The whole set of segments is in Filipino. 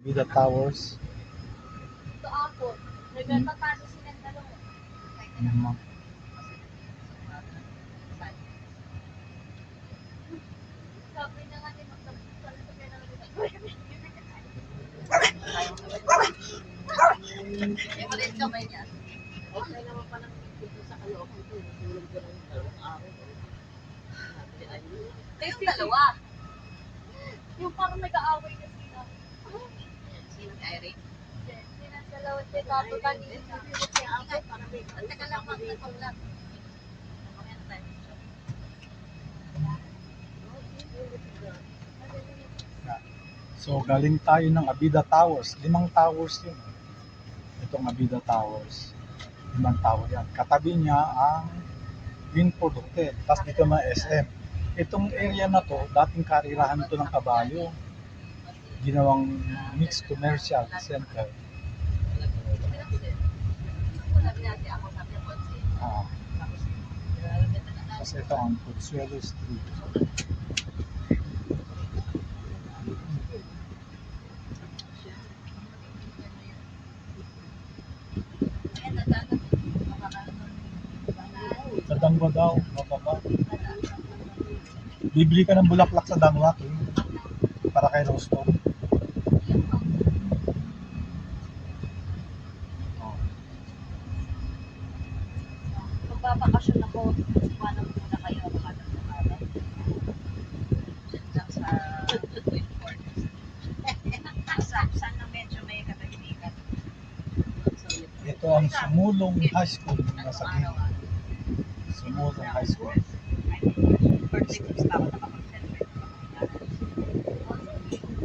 Vida Towers. Ito ako. Nagpapano silang dalawa. Mm. Sabi na nga din, magtapusan sa kaya naman ito. May maliit kamay niya. Okay naman pa lang dito sa Caloocan ko. Tulog ko ng 2 araw. Kayong dalawa. Yung parang nag-aaway na sila. Sino si Irene? Silang dalawa si Tato kanina. Ang taga lang mag-vlog. Mamaya tayo. So galing tayo ng Abida Towers. 5 towers yun. Itong Abida Towers. 5 tower yan. Katabi niya ang Winford Hotel. Tapos dito na SM. Itong area na to, dating karirahan to ng kabayo. Ginawang mixed commercial center. Sabi natin ako sabi ng kotse. Ah, tapos ito ang Consuelo Street. Sa Dangwa daw, mababa. Bibili ka ng bulaklak sa Dangwa, para kay Rosto. Oh. Magbabakasyon ako. Iwanan mo muna kayo. Makadang sa araw. Diyan lang sa Twin Fortress. Saan na medyo may katahimikan. Ito ang Sumulong High School na sa gilid. Sumulong High School. Birthday ko gusto ako nakapag-celebrate.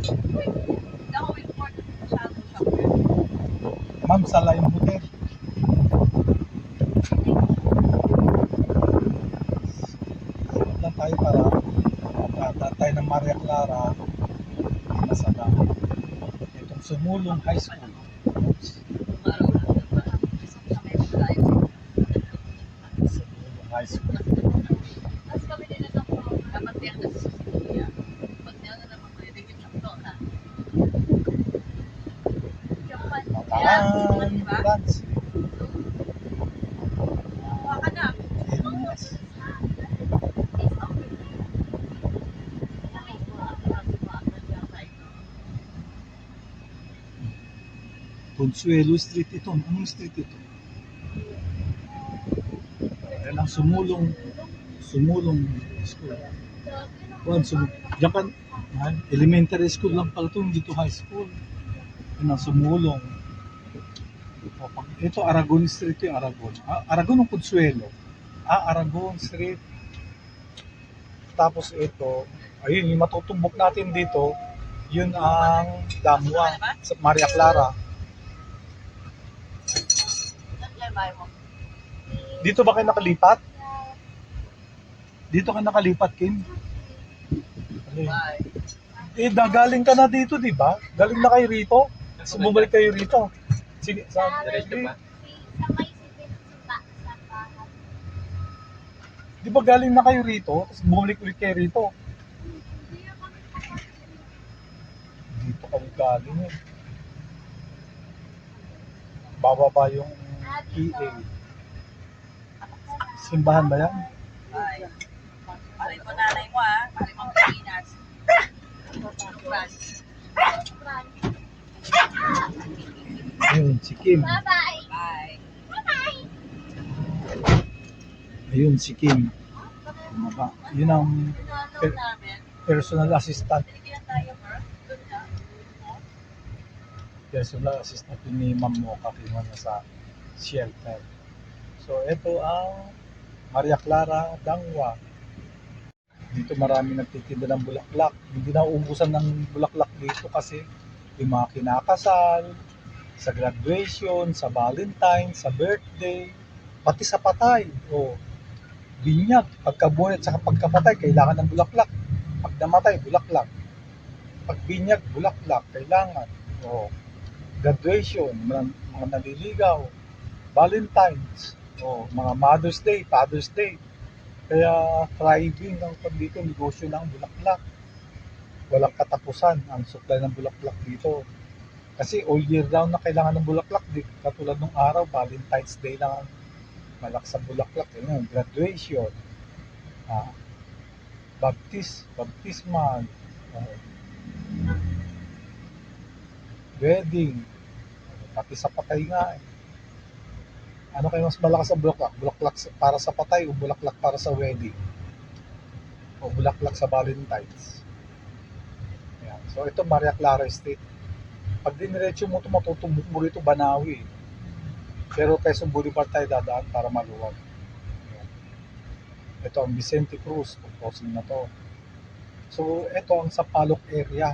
Hindi ako with Fortress. Masyado shopper. Ma'am, sa Lime Hotel. Saan tayo para tayo ng Maria Clara nasa dami. Itong Sumulong High School. Oops. Sumulong High School. Tapos kami din nagkakuha. Dapat yan na sa Sicilia. Pag niya na naman maligit ng tona. Japan. Mataan, France. Baka na. Yes. Consuelo Street ito. Anong street ito? Yan ang Sumulong School. Juan, diyan ka, elementary school lang pala ito, hindi to high school. Yan ang Sumulong. Ito, Aragon Street yung Aragon. Aragon o Consuelo? Aragon Street. Tapos ito, ayun, yung matutumbok natin dito, yun ang Damwa sa Maria Clara. Dito ba kayo nakalipat? Dito ka nakalipat, Kim? Ayun. Galing ka na dito, di ba? Galing na kayo rito? So, bumalik kayo rito. Sige, Diretso pa? Sa may sipin sa bahay. di ba galing na kayo rito? Tapos bumalik ulit kayo rito. Dito kami galing eh. Bababa yung PA. Simbahan ba yan? Ay. Parin mo nanay mo ah. Parin mo ang Pilipinas. Ayun, si Kim. Bye-bye. Bye. Bye-bye. Ayun, si Kim. Bumaba. Yun ang Pinanaw namin. personal assistant. Binigyan tayo, bro. Doon na. Personal assistant ni Ma'am Mocha kinuha na sa shelter. So, ito ang Maria Clara Dangwa. Dito marami nagtitinda ng bulaklak. Hindi na uubusan ng bulaklak dito kasi yung mga kinakasal, sa graduation, sa Valentine, sa birthday, pati sa patay. O, binyag, pagkabuhay at saka pagkapatay, kailangan ng bulaklak. Pag namatay, bulaklak. Pag binyag, bulaklak, kailangan. O, graduation, mga naliligaw, Valentine's, o mga Mother's Day, Father's Day. Kaya thriving ang dito, negosyo ng bulaklak. Walang katapusan ang supply ng bulaklak dito. Kasi all year round na kailangan ng bulaklak. Di katulad nung araw, Valentine's Day lang ang malakas sa bulaklak. Yun, graduation, ah, baptismal, ah, wedding, pati sa patay nga. Ano kayo mas malakas sa bulaklak? Bulaklak para sa patay o bulaklak para sa wedding? O bulaklak sa Valentine's? Yan. So ito Maria Clara Street. Pag diniretso mo ito, matutumbok mo rito Banawi. Pero Quezon Boulevard tayo dadaan para maluwag. Yan. Ito ang Vicente Cruz, proposing na to. So ito ang Sampaloc area.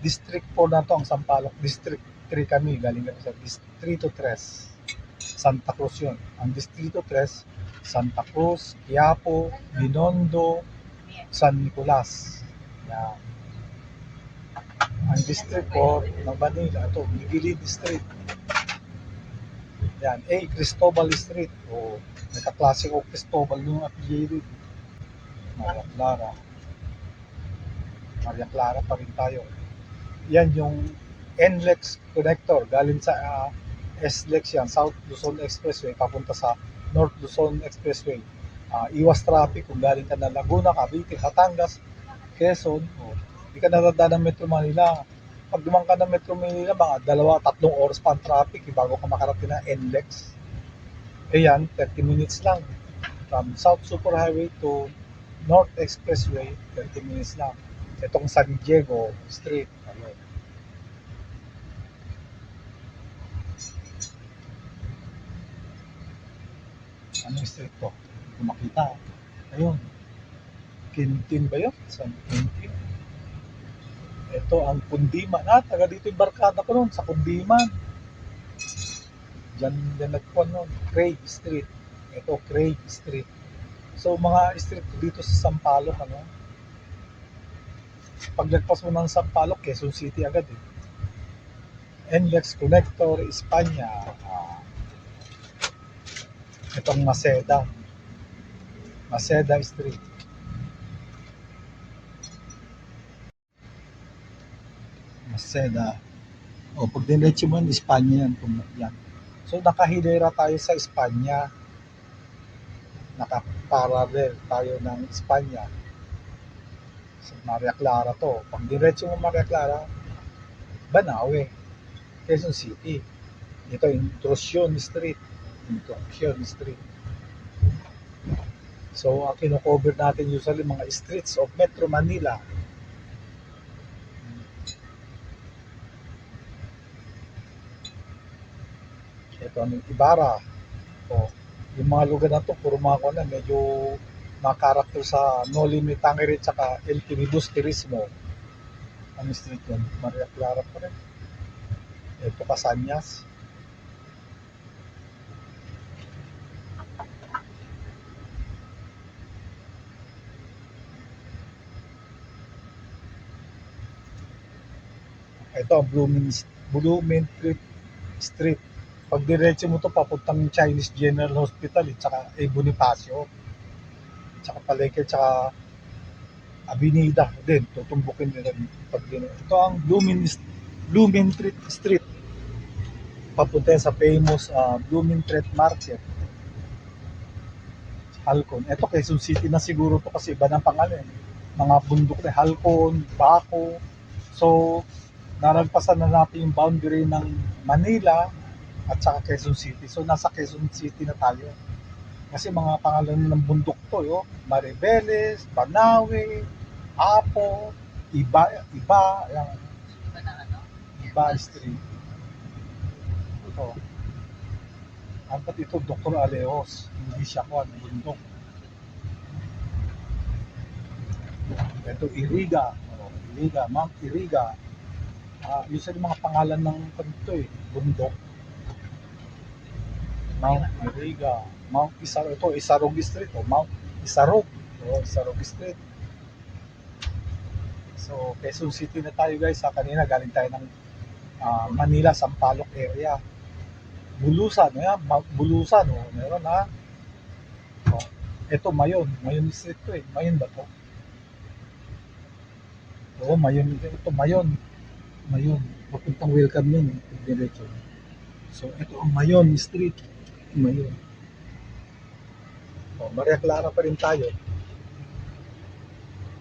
District 4 na to ang Sampaloc. District 3 kami, galing kami sa Distrito 3. Santa Cruz yun. Ang Distrito 3, Santa Cruz, Quiapo, Binondo, San Nicolas. Yan. Ang District 4 ng Manila, ito, Miguili District. Yan, A. Cristobal Street. O, nagka-classic o Cristobal yung at J. Maria Clara. Maria Clara pa rin tayo. Yan yung NLEX connector. Galing sa SLEX yan, South Luzon Expressway, papunta sa North Luzon Expressway. Iwas traffic kung galing ka na Laguna, Cavite, Batangas, Quezon. Hindi ka nadadaan ng Metro Manila. Pag dumang ka ng Metro Manila, mga 2-3 oras pa ang traffic bago ka makarating ng NLEX. Yan, 30 minutes lang. From South Superhighway to North Expressway, 30 minutes lang. Itong San Diego Street. Anong street to? Hindi ko makita. Ayun. Quintin ba yun? San Quintin? Ito ang Kundiman. Taga dito yung barkada ko noon sa Kundiman. Diyan nagkuhan noon. Craig Street. Ito, Craig Street. So, mga street dito sa Sampaloc, ano? Pag nagpas mo ng Sampaloc, Quezon City agad eh. NLEX Connector, Espanya. Itong Maceda. Maceda Street. Maceda. O, pag dinretso mo, Espanya yan. Yan. So, nakahilera tayo sa Espanya. Nakaparallel tayo ng Espanya. So, Maria Clara to. Pag dinretso mo Maria Clara, Banawe. Quezon City. Ito, Intrusion Street. Intrusion Street. So, ang kino-cover natin usually mga streets of Metro Manila. Ito, Ibarra. O, yung mga lugar na to, puro mga ko na, medyo mga karakter sa No Limit Tangerit saka El Piribus Turismo. Ang street yun? Maria Clara pa rin. Ito, Casanyas. Ito, Blooming Street. Pag diretso mo to papuntang Chinese General Hospital at saka Bonifacio. Tsaka Palengke, tsaka Avenida din. Tutumbukin nila pag din. Ito ang Blooming Street. Papunta sa famous Blooming Street Market. Halcon. Ito Quezon City na siguro to kasi iba ng pangalan. Mga bundok na Halcon, Baco. So, naragpasan na natin yung boundary ng Manila at saka Quezon City. So, nasa Quezon City na tayo. Kasi mga pangalan ng bundok to, Maribeles, Banawe, Apo, Iba, yung Iba na ano? Iba Street. Ito. Dapat ito, Dr. Alejos. Hindi siya ko ang bundok. Ito, Iriga. Iriga, Mount Iriga. Usually mga pangalan ng kanto bundok. Mount Iriga, Mount Isarog, ito Isarog Street, Mount Isarog, Isarog Street. So, Quezon City na tayo guys, kanina galing tayo ng Manila, Sampaloc area. Bulusan, Mount Bulusan, meron ha. Ito Mayon Street to Mayon ba to? Mayon, ito Mayon. Papuntang welcome yun, diretso. So, ito ang Mayon Street. Mayon. O, Maria Clara pa rin tayo.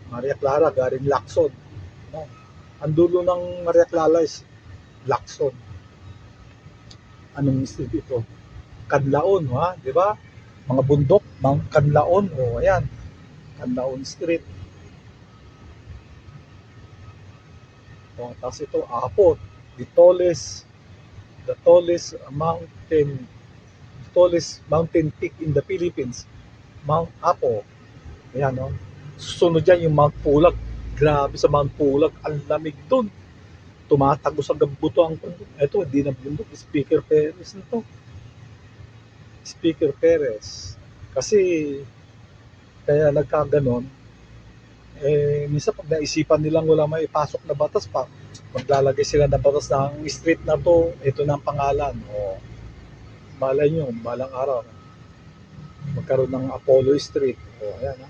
Maria Clara, galing Lacson. No? Ang dulo ng Maria Clara is Lacson. Anong street ito? Canlaon, ha? Di ba? Mga bundok, Mount Canlaon. O, ayan. Canlaon Street. O, tapos ito, Apot. The tallest mountain peak in the Philippines. Mount Apo. Ayan, no? Susunod dyan yung Mount Pulag. Grabe sa Mount Pulag. Ang lamig dun. Tumatagos ang buto ang ito, hindi na bundok. Speaker Perez na to. Speaker Perez. Kasi, kaya nagkaganon, minsan pag naisipan nilang wala may ipasok na batas pa, maglalagay sila ng batas na ang street na to, ito na ang pangalan. O, malay nyo, balang araw, magkaroon ng Apollo Street. O, ayan ha.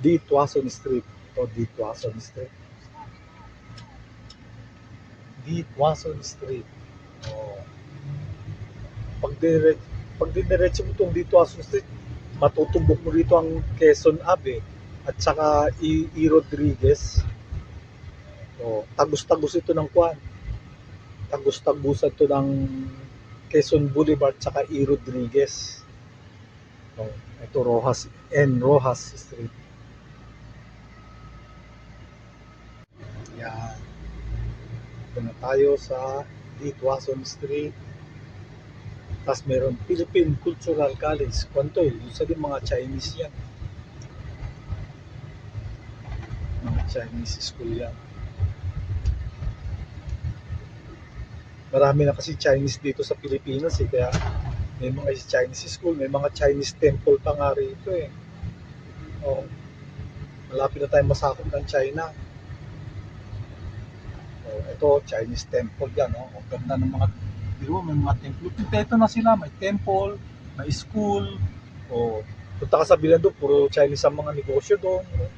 D. Tuason Street. O, D. Tuason Street. D. Tuason Street. O, pag diniretso mo itong D. Tuason Street, matutumbok mo rito ang Quezon Ave at saka E. Rodriguez. So, tagus-tagus ito ng Kwan. Tagus-tagusan ito ng Quezon Boulevard at saka E. Rodriguez. So, ito Rojas Street. Yan. Ito na tayo sa D. Tuason Street. Tapos meron Philippine Cultural College. Kwanto eh, sa din mga Chinese yan. Mga Chinese school yan. Marami na kasi Chinese dito sa Pilipinas eh, kaya may mga Chinese school, may mga Chinese temple pa nga rito eh. Oh, malapit na tayo masakop ng China. Oh, ito Chinese temple yan, oh. Ang ganda ng mga, di ba, may mga temple. Ito na sila, may temple, may school. Oh, punta ka sa Bilando, puro Chinese ang mga negosyo doon. Oh.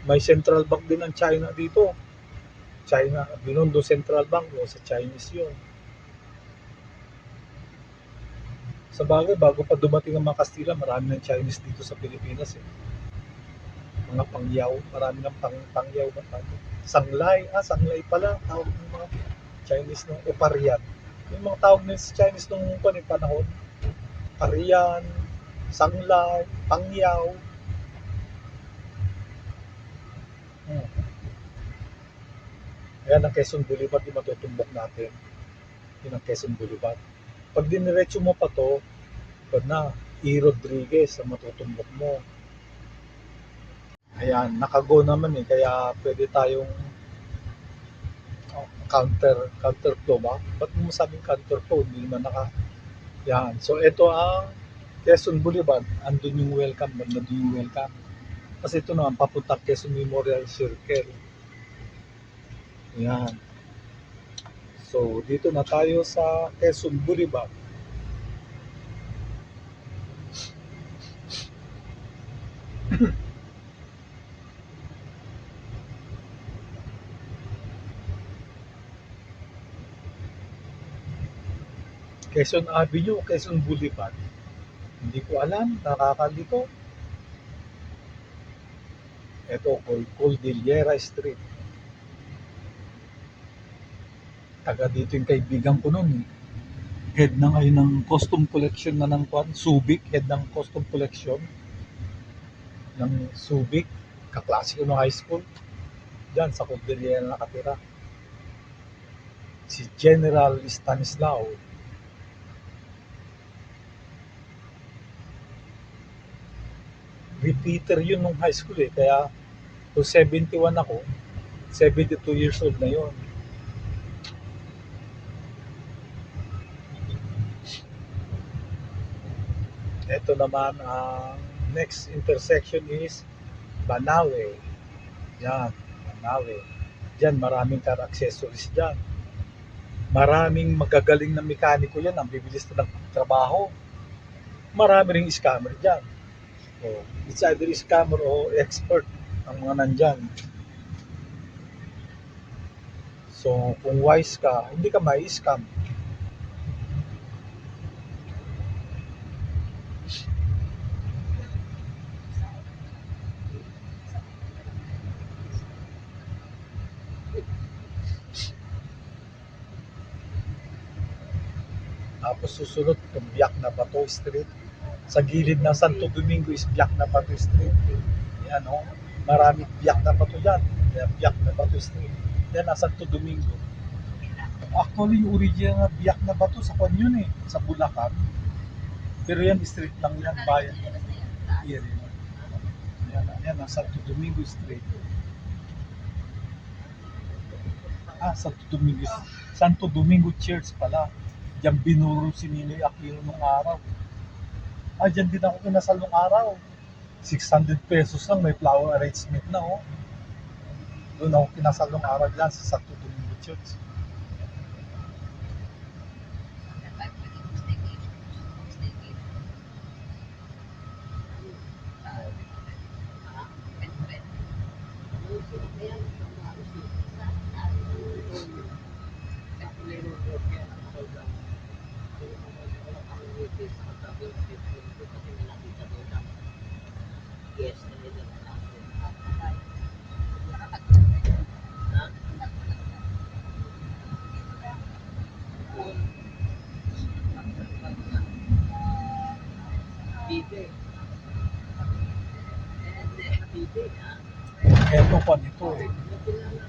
May central bank din ng China dito. China, Binondo Central Bank, oh, sa Chinese yun. Sa bagay, bago pa dumating ang mga Kastila, marami ng Chinese dito sa Pilipinas eh. Mga pangyaw, marami ng pangyaw na tayo. Sanglay, sanglay pala, tawag ng mga Chinese nung Parian. Yung mga tawag ng Chinese nung panahon, Parian, Sanglay, Pangyaw. Ayan ang Quezon Boulevard, yung matutumbok natin. Yun ang Quezon Boulevard. Pag diniretso mo pa to, na E. Rodriguez ang matutumbok mo. Ayan, nakago naman eh, kaya pwede tayong counter flow ba? Ba't mo sabing counter flow? Hindi naman yan. So, ito ang Quezon Boulevard. Andun yung welcome, nandun yung welcome. Kasi ito naman, papunta Quezon Memorial Circle. Yan. So, dito na tayo sa Quezon Boulevard. Quezon Avenue, Quezon Boulevard. Hindi ko alam, nakakalito. Ito, Cordillera Street. Taga dito yung kaibigan ko noon eh. Head na ngayon ng costume collection na ng Kwan. Subic, head ng costume collection ng Subic. Kaklase ko ng high school. Diyan sa Cordillera nakatira. Si General Stanislao. Repeater yun nung high school eh. Kaya kung 71 ako, 72 years old na yun. Ito naman ang next intersection is Banawe. Yan, Banawe. Diyan maraming car accessories dyan. Maraming magagaling na mekaniko yan. Ang bibilis na ng trabaho. Marami ring scammer dyan. So, it's either scammer o expert ang mga nandyan. So, So, kung wise ka, hindi ka mai-scam. Tapos susunod, itong Biak na Bato Street. Sa gilid ng Santo Domingo is Biak na Bato Street. Yan, oh. Maraming Biak na Bato yan. Yan, Biak na Bato Street. Yan ang Santo Domingo. Actually, yung original na Biak na Bato sa kwan yun eh, sa Bulacan. Pero yan, street lang yan, bayan. Area. Yan ang Santo Domingo Street. Santo Domingo Church pala. Diyan binuro si Ninoy Aquino nung araw. Diyan din ako kinasal nung araw. 600 pesos lang, may flower arrangement na, oh. Doon ako kinasal nung araw dyan sa Santo Domingo Church. Yes, Bibe. Bibe, Ito pa dito eh.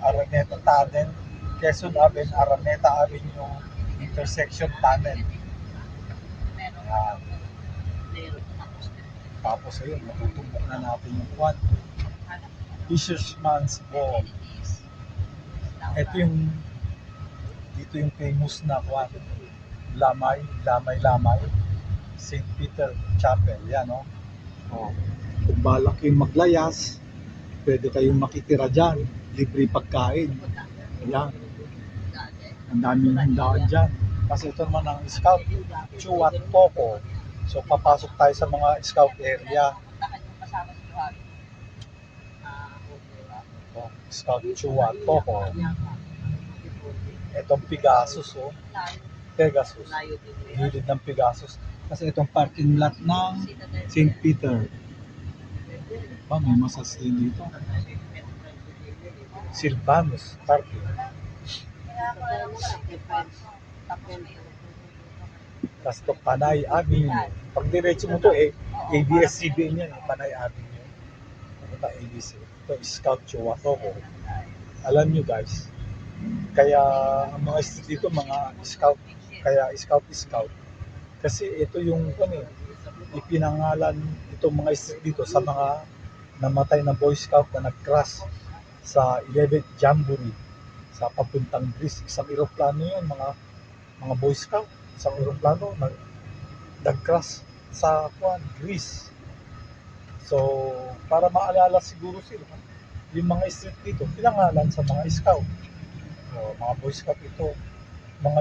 Araneta Tunnel, Quezon Avenue, Araneta Avenue Intersection Tunnel. Yan. Tapos ayun, matutumbok na natin yung kwan. Fisherman's Ball. Ito yung, dito yung famous na kwan. Lamay. St. Peter Chapel. Yan, no? Oh. Kung balak kayong maglayas, pwede kayong makitira dyan. Libre pagkain. Yan. Ang daming handaan dyan. Kasi ito naman ang Scout Chuat Poco. So papasok tayo sa mga Scout area. Oh, Scout Chuat Poco. Itong Pegasus, oh. Pegasus. Gilid ng Pegasus. Kasi itong parking lot ng St. Peter. May masas din dito. Silvanus Parking. Tapos ito, Panay Avenue. Pag diretso mo to ABS-CBN yan, Panay Avenue. Ito ABC. Ito, Scout Chuatoco. Alam nyo guys, kaya ang mga street dito, mga scout, kaya scout. Kasi ito yung ipinangalan itong mga street dito sa mga namatay na Boy Scout na nag-crash sa 11th Jamboree sa papuntang Greece. Isang eroplano yun, mga Boy Scout. Isang eroplano nag-crash sa Greece. So, para maalala siguro sila, yung mga street dito, pinangalan sa mga scout. So, mga Boy Scout ito.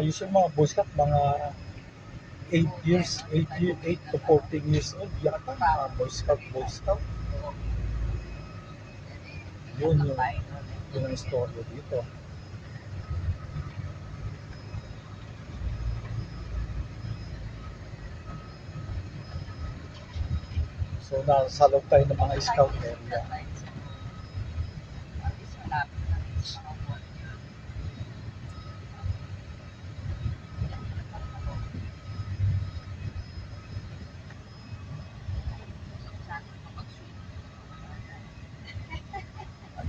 Usually mga Boy Scout, mga 8 to 14 years old yata, mga Boy Scout. Yun ang istorya dito. So, nasa loob tayo ng mga scout area.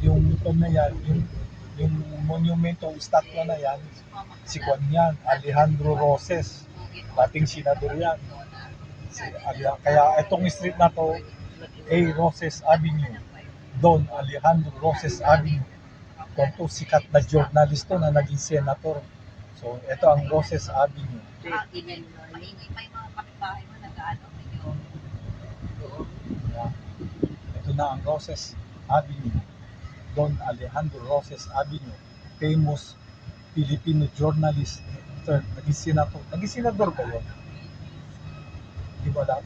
Yung na yan, yung monumentong statue na yan, si Juan yan, Alejandro Roses, dating senador yan. Kaya itong street na to, A. Roses Avenue, Don Alejandro Roses Avenue. Ito sikat na journalist to na naging senator. So ito ang Roses Avenue. May mga kapitbahay mo nag-ano medyo. Ito na ang Roses Avenue, Don Alejandro Roses Avenue, famous Filipino journalist, naging senator. Naging senador kayo? Di ba alam?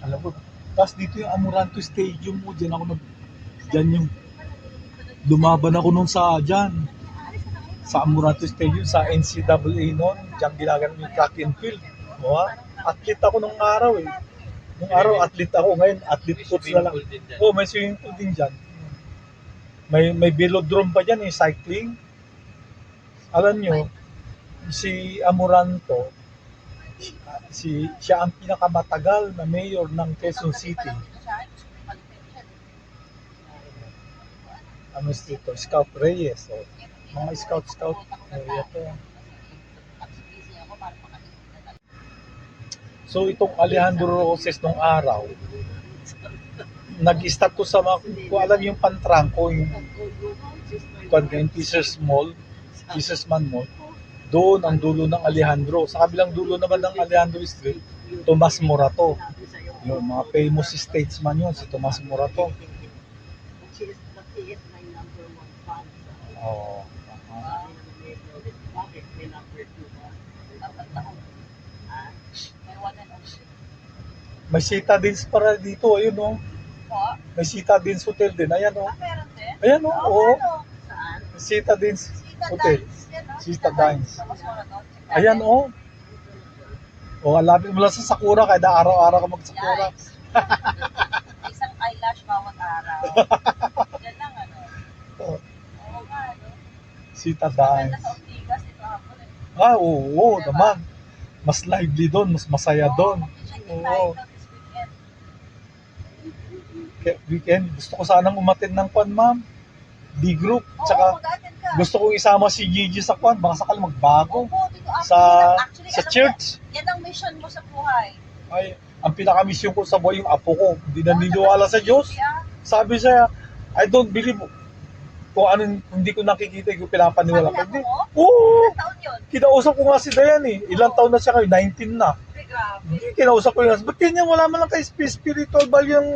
Alam ko. Tapos dito yung Amoranto Stadium mo, dyan yung Lumaban ako nung sa Amoranto Stadium, sa NCAA noon. Diyan ginagawa yung track and field. O, athlete ako nung araw eh. Nung araw, athlete ako. Ngayon, athlete coach na lang. Oh, may swimming pool din dyan. May velodrome pa dyan eh, cycling. Alam nyo, si Amoranto, siya ang pinakamatagal na mayor ng Quezon City. Ano dito? Scout Reyes. O, mga scout. Area to. So itong Alejandro Roses nung araw, nag-start ko sa mga, kung alam yung Pantrangco, yung Pieces Man Mall, doon ang dulo ng Alejandro. Sa kabilang dulo naman ng Alejandro Street, Tomas Morato. Yung mga famous statesman yun, si Tomas Morato. She is my number one fan. Oh. Bakit may number two ka? May Citadines para dito, ayun oh. May Citadines Hotel din, ayan oh. Meron din? Ayan oh, oo. Saan? Citadines Hotel. Citadines. Mas mura doon. Ayan oh. Oh, alapit mo lang sa Sakura, kaya araw-araw ka mag-Sakura. Guys. Isang eyelash bawat araw. Yan lang ano. Oh, Oo nga, no? Maganda Citadines. sa Ortigas, ito hapon eh. Ah, oo, naman. Mas lively doon, mas masaya doon. Oo. Oo. Weekend, gusto ko sanang umattend ng kwan, ma'am. D-group. Tsaka, mag-attend ka. gusto kong isama si Gigi sa kwan, baka sakal magbago. Oo, dito Sa actually, alam mo, church. Yan ang mission mo sa buhay. Ay, ang pinaka-mission ko sa buhay, yung apo ko. Hindi naniniwala sa Diyos. Yeah. Sabi siya, I don't believe. Kung anong hindi ko nakikita, yung pinapaniwala ko. Sabi Hindi. na mo? Oo, Ilang taon yun? kinausap ko nga si Dayan eh. Ilang taon na siya kayo? 19 na. Ay, grabe. Hindi, kinausap ko yun. Ba't ganyan? Wala man lang kay spiritual value yung...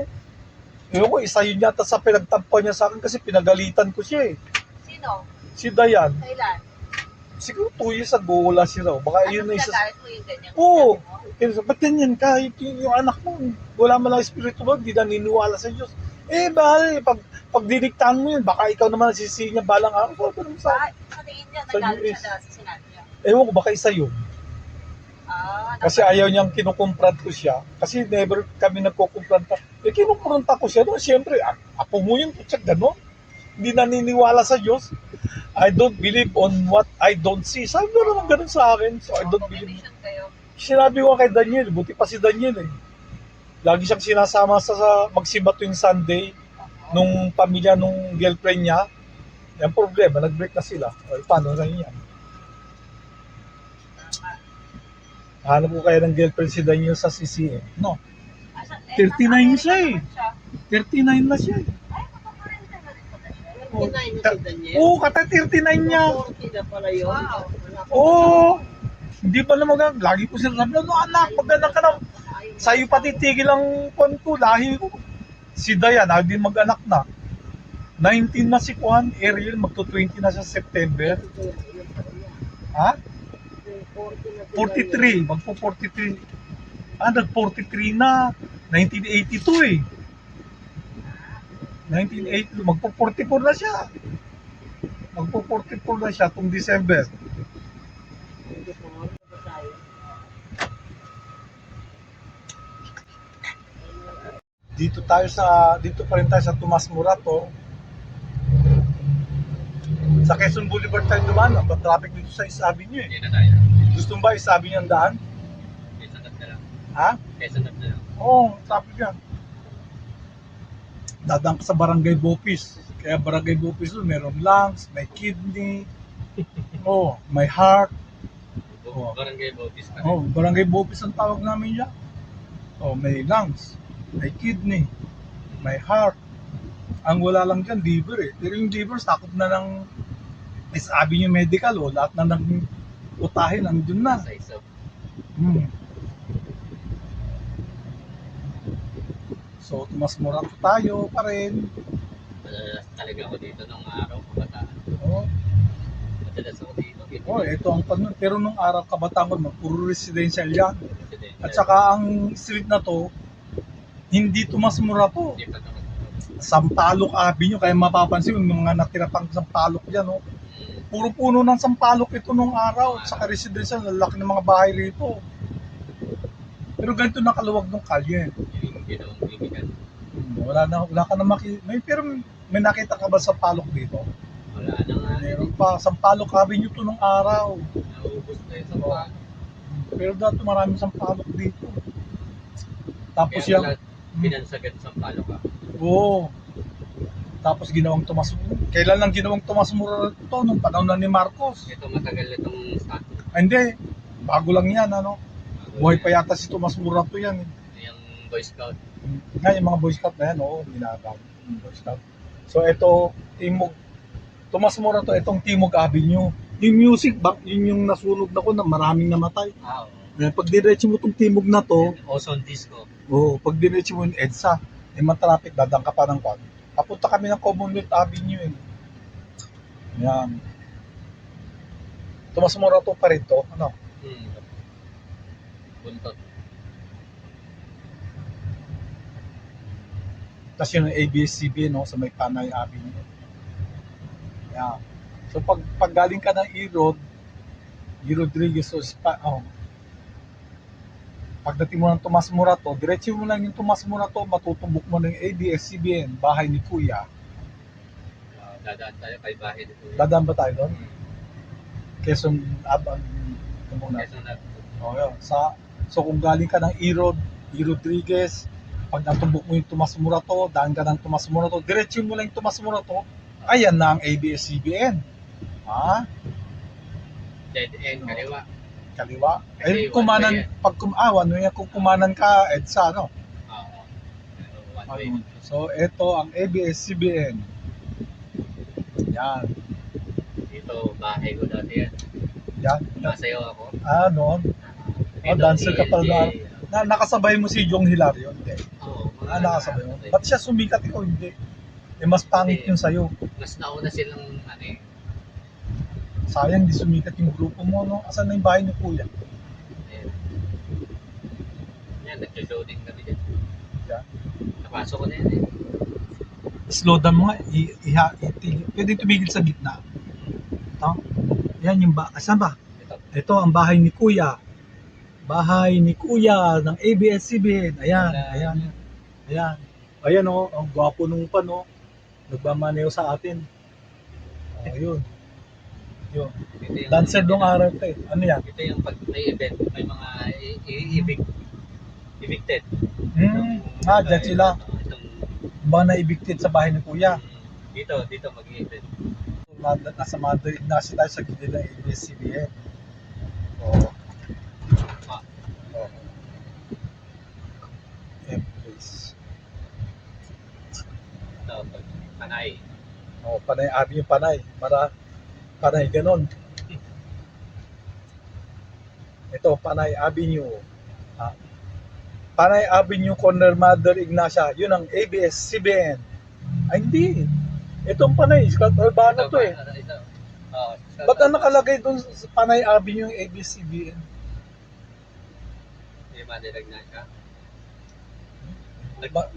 Ewan ko, isa yun yata sa pinagtampo niya sa akin kasi pinagalitan ko siya eh. Sino? Si Dayan. Kailan? Siguro 2 years ago, wala siya raw. Baka yun na isa... pinagalit mo yung ganyan? Oo. Kaya ba't ganyan ka? Yung anak mo, wala man lang spiritual, di naniniwala sa Diyos. Eh, bahal, pag diniktahan mo yun, baka ikaw naman nasisi niya balang araw. So, ganun sa... Sa tingin niya, Sa nagalit US. siya dahil sa sinabi niya. Ewan ko, baka isa yun. Kasi dapat- ayaw niyang kinukumprant ko siya. Kasi never kami nagkukumpranta. Eh, kinukumpranta ko siya. No? Siyempre, apo mo yun, kutsak gano'n. Hindi naniniwala sa Diyos. I don't believe on what I don't see. Sabi mo naman ganun sa akin. So, I don't believe. Combination kayo. Sinabi ko kay Daniel, buti pa si Daniel eh. Lagi siyang sinasama sa magsimba tuwing Sunday nung pamilya nung girlfriend niya. Yan problema, nag-break na sila. O, paano na yan? Hanap ko kaya ng girlfriend si Daniel sa CCM. No, Asa- 39 siya eh. naman 39 na siya eh. Ay, makakain na rin pala siya. Oh, 39 na si Daniel. Oo, kata 39 niya. 40 na pala yun. Wow. Oo. Hindi pa naman mag- lagi ko sila sabi, no anak, mag-anak ka na. Sa'yo pati tigil ang kwan ko, lahi ko. Si Dayan, hindi mag-anak na. 19 na si Juan, Ariel, magto-20 na siya sa September. Ha? 43, magpo-43. Nag-43 na. 1982 eh. 1980, magpo-44 na siya. Magpo-44 na siya itong December. Dito pa rin tayo sa Tomas Morato. Sa Quezon Boulevard tayo dumaan, ang traffic dito sa East Avenue eh. Hindi na tayo. Gusto mo ba East Avenue ang daan? Kesa na lang. Ha? Kesa na lang. Oo, traffic yan. Dadaan ka sa Barangay Bopis. Kaya Barangay Bopis doon, meron lungs, may kidney, may heart. Oo. Barangay Bautis pa rin. Barangay Bopis ang tawag namin dyan. May lungs, may kidney, may heart. Ang wala lang dyan, liver eh. Pero yung liver, sakop na ng sabi niyo medical, lahat na ng utahe nandun na. Sa isa. So, Tomas Morato tayo pa rin. Madalas talaga ako dito nung araw, kabataan. Oh, Madalas ako dito. ito ang tanong. Pero nung araw kabataan ko, puro residential yan. Presidente. At saka ang street na to, hindi Tomas Morato. Hindi pa naman. Sampaloc Avenue, kaya mapapansin yung mga natira pang Sampaloc yan, no? Puro puno ng Sampaloc ito nung araw, sa residential, lalaki ng mga bahay rito. Pero ganito nakaluwag ng kalye. Yung ginawang bibigan. Wala ka na pero may nakita ka ba sa Sampaloc dito? Wala na nga. Meron pa, Sampaloc Avenue to nung araw. Naubos na yung sampalok. Pero dati maraming Sampaloc dito. Tapos Kaya yung, wala binansagan sampalok ka. oo. Tapos ginawang Tomas, kailan lang ginawang Tomas Mura ito? Nung panahon na ni Marcos. Ito matagal itong stock. Hindi, bago lang yan, ano? Buhay pa yata si Tomas Mura to yan. Yung Boy Scout. Nga, yung mga Boy Scout na yan, oo, ginagawa. Boy Scout. So, ito, Tomas Mura to, itong Timog Avenue. Yung music, yun yung nasunog na ko na maraming namatay. Oo. Pag diretso mo itong Timog na to, Ozone Disco. pag diretso mo yung EDSA, may traffic, dadang ka pa ng kwan. Papunta kami ng Commonwealth Avenue. Yan. Tomas Mura to pa rin to, ano? Buntot. Tapos yun ang ABS-CBN, no, sa may Panay Avenue. Yan. So pag galing ka ng E-Road Rodriguez, pagdating mo ng Tomas Morato, diretso mo lang yung Tomas Morato, matutumbok mo ng ABS-CBN, bahay ni Kuya. Dadaan tayo kay Bahay dito. Dadaan ba tayo doon? Quezon, Quezon na. yun. So kung galing ka ng E-Road Rodriguez, pag natumbok mo yung Tomas Morato, daan ka ng Tomas Morato, diretso mo lang yung Tomas Morato, ayan na ang ABS-CBN. Ha? Dead end, kaliwa. Kaliwa. Kasi Kumanan, kung kumanan ka, EDSA, no? Oo. Pero one way. So, ito ang ABS-CBN. Yan. Dito, bahay ko dati yan. Yan. Masayaw ako. Noon. Dito, Dancer ka pala. TLJ. Nakasabay mo si Jong Hilario, hindi. Oo. Nakasabay mo. Ba't siya sumikat, ikaw hindi? Mas pangit yung sayo. Mas nauna silang Sayang, di sumikat yung grupo mo, no? Asan na yung bahay ni Kuya? Ayan. Yan, nag-loading kami dyan. Yan. Napasok ko na yan eh. Slow down mo nga. Pwede tumigil sa gitna. Ito. Yan yung asan ba? Ito. Ito ang bahay ni Kuya. Bahay ni Kuya ng ABS-CBN. Ayan, ayan. Ayan. Ayan o, ang gwapo nung pa no. Nagmamaneho sa atin. Ayun. Yun. Ito yung, Dancer nung araw ito eh. Ano yan? Ito yung pag may event, may mga evicted. Dyan sila. Itong, Mga na-evicted sa bahay ni Kuya. dito mag-event. Nasa Mother Ignacio tayo sa gilid ng ABS-CBN. Oo. Oo. Please. Ito, Panay. Panay Avenue, Panay. Panay, ganon. Ito, Panay Avenue. Panay Avenue, corner Mother Ignacia. Yun ang ABS-CBN. Ay, hindi. Itong Panay, Scout Urbano to eh. Ito. Ba't ang nakalagay doon sa Panay Avenue yung ABS-CBN? Hindi madilag na siya. Ba-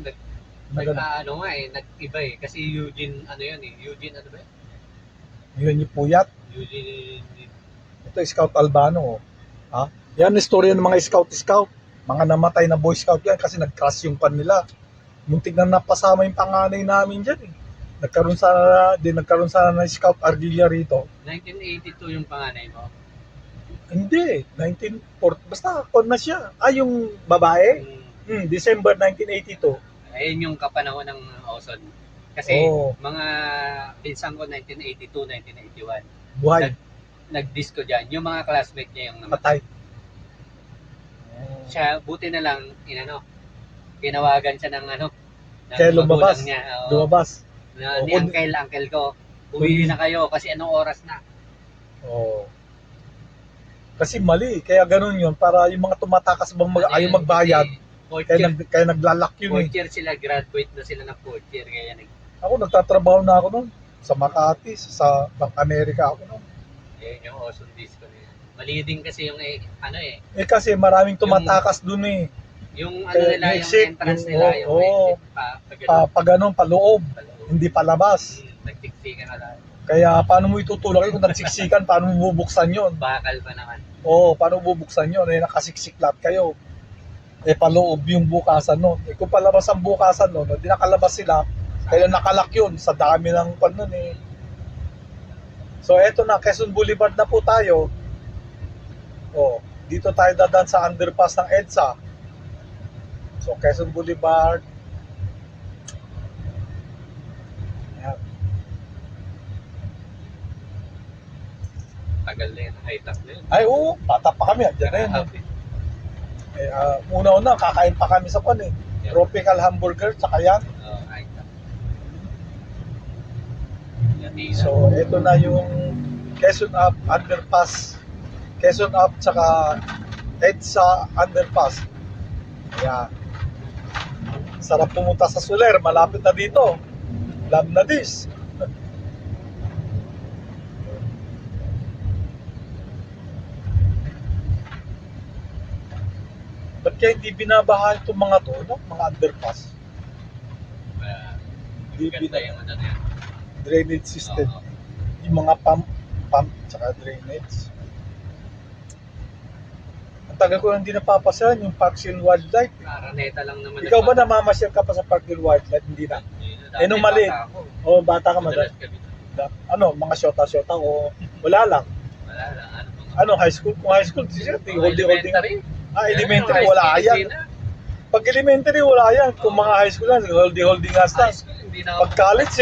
Nag-iba eh. Kasi Eugene, Eugene ano ba yun? Yun yung puyat. Eugene, Ito, Scout Albano. Yan, istorya ng mga Scout. Mga namatay na Boy Scout yan kasi nag-crash yung pan nila. Muntik na napasama yung panganay namin dyan eh. Nagkaroon sana ng Scout Argilla rito. 1982 yung panganay mo. Hindi, 1940. Basta, kon na siya. Yung babae? December 1982. Ayun yung kapanahon ng Ozone. Kasi mga pinsan ko 1982, 1981. Buhay. Nag-disco dyan. Yung mga classmate niya yung namatay. Patay. Siya, buti na lang, tinawagan siya ng Kaya lumabas. magulang niya. Lumabas. Ni uncle ko, uwi na kayo kasi anong oras na. Kasi mali. Kaya ganun yun. Para yung mga tumatakas ayaw magbayad. Kaya naglalak yun eh. Fourth year sila, graduate na sila ng fourth year. Kaya Ako, nagtatrabaho na ako noon. Sa Makati, sa Bank America ako noon. yung Ozone Disco na yan. Mali din kasi yung kasi kasi maraming tumatakas dun eh. Yung ano Kaya nila, yung exit, entrance yung- nila, yung oo. exit Pa ganun, paloob, hindi palabas. Nagtiksikan na lang. Kaya paano mo itutulak yun kung nagsiksikan, paano mo bubuksan yun? Bakal pa naman. Oo, paano mo bubuksan yun? Eh, nakasiksik lahat kayo. Eh, paloob yung bukasan nun. Eh, kung palabas ang bukasan nun, hindi nakalabas sila, kaya nakalak yun sa dami ng pan nun eh. So, eto na, Quezon Boulevard na po tayo. Oh, dito tayo dadaan sa underpass ng EDSA. So, Quezon Boulevard. Ayan. Tagal na yun, high top na yun. Ay, oo, bata pa kami. Diyan na yun. Happy. Eh, una-una, kakain pa kami sa pan eh. Tropical hamburger, tsaka yan. High top. So, ito na yung Quezon Up Underpass. Quezon Up tsaka EDSA Underpass. Ayan. Sarap pumunta sa Soler. Malapit na dito. Love na this. Ba't kaya hindi binabaha itong mga to, no? Mga underpass? Hindi Ganda yung ano na yan. drainage system. Oo. Yung mga pump, tsaka drainage. Ang tagal ko hindi napapasyahan yung Parks and Wildlife. Araneta lang naman. Ikaw ba namamasyal ka pa sa Parks and Wildlife? Hindi na. Eh, nung mali. O bata ka Madalas madal. kami. Ano, mga syota-syota o wala lang. Wala lang. Ano, high school? Kung high school, holding. Elementary. Elementary, wala yan. Pag elementary, wala yan. Kung mga high school lang, holding nga lang. High school, hindi na Pag college,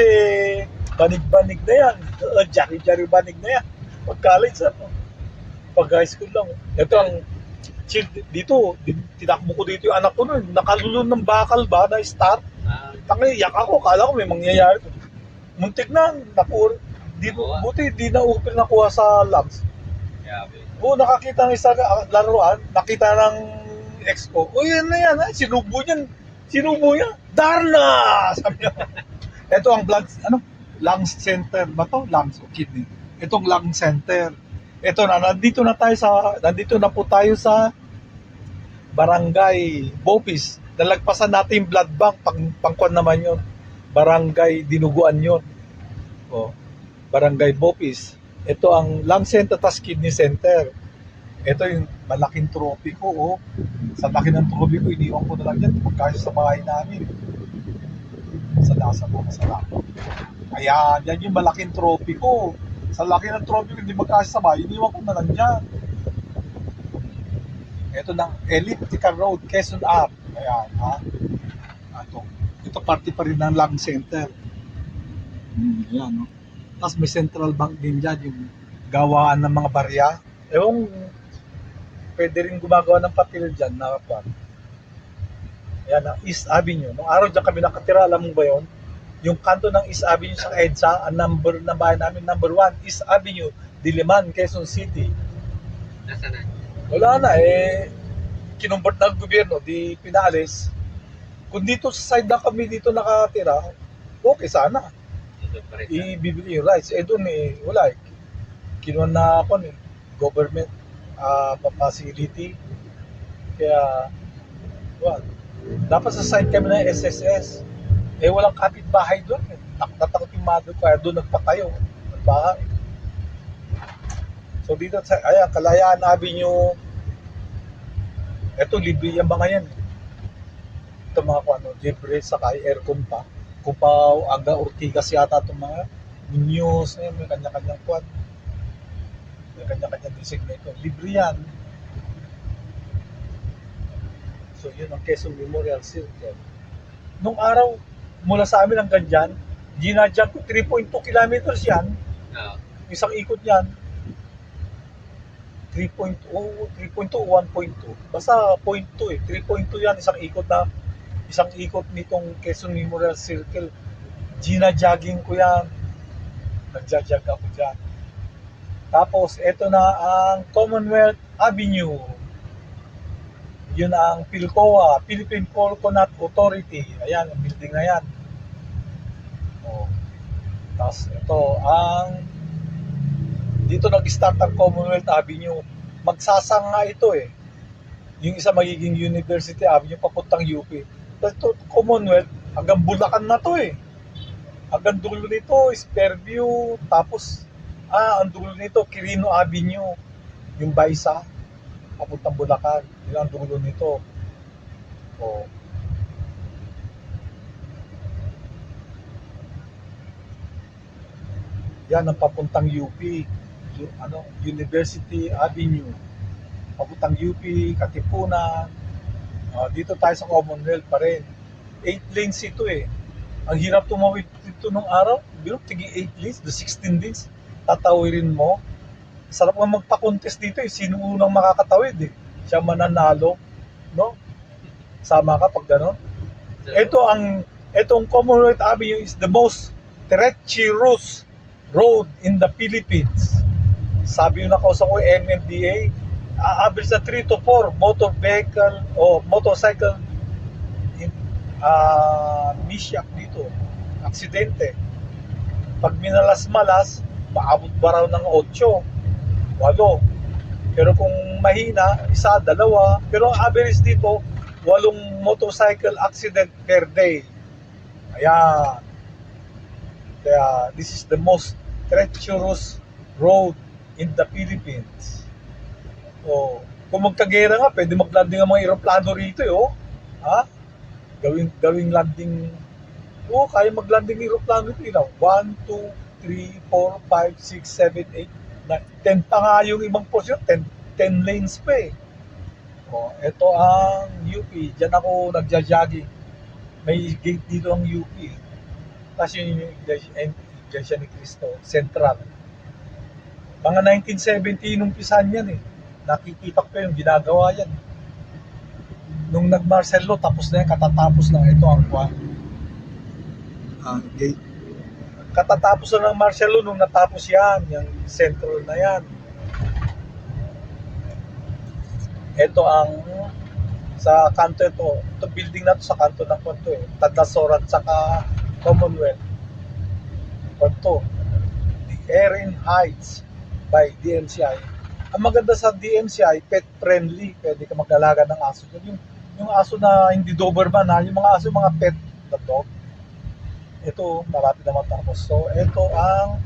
banig-banig na yan. Jari-jari banig na yan. Pag college, ano? Pag high school lang. Ito ang chill dito. Tinakbo ko dito yung anak ko nun. Nakalulun ng bakal ba na start. Tangiyak ako. Kala ko may mangyayari. Muntik na. Buti di na upil nakuha sa labs. Oo, nakakita ng isang laruan. Nakita ng ex ko. O yan na yan. Sinubo niya. Darna! Sabi niya. Ito ang blood, lungs center ba to? Lungs o kidney. Itong lung center. Ito na, nandito na po tayo sa Barangay Bopis. Nalagpasan natin yung blood bank, pangkwan naman yun. Barangay Dinuguan yun. O, Barangay Bopis. Ito ang lung center, tas kidney center. Ito yung malaking trophy ko. Oh. Sa laki ng trophy ko, iniwan ko na lang yan. Pagkasya sa bahay namin. Sa lasa ko, masarap. Kaya, yan yung malaking trophy ko. Sa laki ng trophy ko, hindi magkasya sa bahay, iniwan ko na lang dyan. Ito ng Elliptical Road, Quezon Up. Ayan, ha? Ito parte pa rin ng lung center. Ayan, no? Tapos may central bank din dyan, yung gawaan ng mga barya. Ewan, pwede rin gumagawa ng papel dyan na kwan. Ayan, East Avenue. Nung araw dyan kami nakatira, alam mo ba yun? Yung kanto ng East Avenue sa EDSA, ang number na bahay namin, number 1, East Avenue, Diliman, Quezon City. Nasa na? Wala na, kinumbert ng gobyerno, di pinalis. Kung dito sa side na kami dito nakatira, okay sana. Ibibigay yung rights. Doon wala kinuha na ako government facility. Kaya, dapat sa side kami ng SSS. Walang kapitbahay doon. Natakot yung mother, kaya doon nagpatayo. Nagbahay. So dito, Kalayaan Avenue, eto libre yung mga yan. Ito mga libre sa aircon pa. Cupao, Aga, Ortigas yata itong mga news, may kanya-kanyang kwan. May kanya-kanyang designator. Libre yan. So yun ang Quezon Memorial Circle. Nung araw, mula sa amin hanggang dyan, ginadyan ko 3.2 kilometers yan. Isang ikot yan. 3.2 o 1.2. Basta 0.2 3.2 yan, isang ikot nitong Quezon Memorial Circle. Gina-jogging ko yan. Nagja-jog ako dyan. Tapos, eto na ang Commonwealth Avenue. Yun ang PhilCoA, Philippine Coconut Authority. Ayan, ang building na yan. Tapos, ito ang dito nag-start ang Commonwealth Avenue. Magsasang nga ito Yung isa magiging University Avenue papuntang UP. Tapos ito, Commonwealth, hanggang Bulacan na to eh. Hanggang dulo nito is Fairview, tapos ang dulo nito Quirino Avenue, yung Baisa, papuntang Bulacan. Yun ang dulo nito. Oh. Yan ang papuntang UP, University Avenue, papuntang UP, Katipunan. Dito tayo sa Commonwealth pa rin. 8 lanes ito eh. Ang hirap tumawid dito nung araw. Biro, tigi 8 lanes, the 16 lanes, tatawirin mo. Sarap nga magpa-contest dito eh. Sino unang makakatawid eh. Siya mananalo, no? Sama ka pag gano'n. Itong Commonwealth Avenue is the most treacherous road in the Philippines. Sabi yung nakausap ko yung MMDA, average na 3 to 4 motor vehicle o motorcycle misyak dito, aksidente. Pag minalas-malas, maabot ba raw ng 8, 8. Pero kung mahina, 1, 2. Pero ang average dito, 8 motorcycle accident per day. Ayan. Kaya this is the most treacherous road in the Philippines. Kung magkagera nga, pwede mag-landing ang mga aeroplano rito eh, oh. Ha? Gawing landing. Kaya mag-landing aeroplano rito. 1, 2, 3, 4, 5, 6, 7, 8, 9, 10 pa nga yung ibang portion. 10 lanes pa eh. Ito ang UP. Diyan ako nagja-jogging. May gate dito ang UP. Tapos yung Iglesia ni Cristo, Central. Mga 1970 nung pisan yan eh. Nakikita ko yung ginagawa yan. Nung nag-Marcelo, tapos na yan, katatapos lang. Ito ang gate. Katatapos na ng Marcelo nung natapos yan, yung Central na yan. Ito ang sa kanto ito. Ito building na to sa kanto ng kanto eh. Tadasoran saka Commonwealth. Ito. The Erin Heights by DMCI. Ang maganda sa DMCI, pet friendly. Pwede ka mag-alaga ng aso. Yung aso na hindi Doberman ha, yung mga aso, mga pet na dog. Ito, marami naman tapos. So, ito ang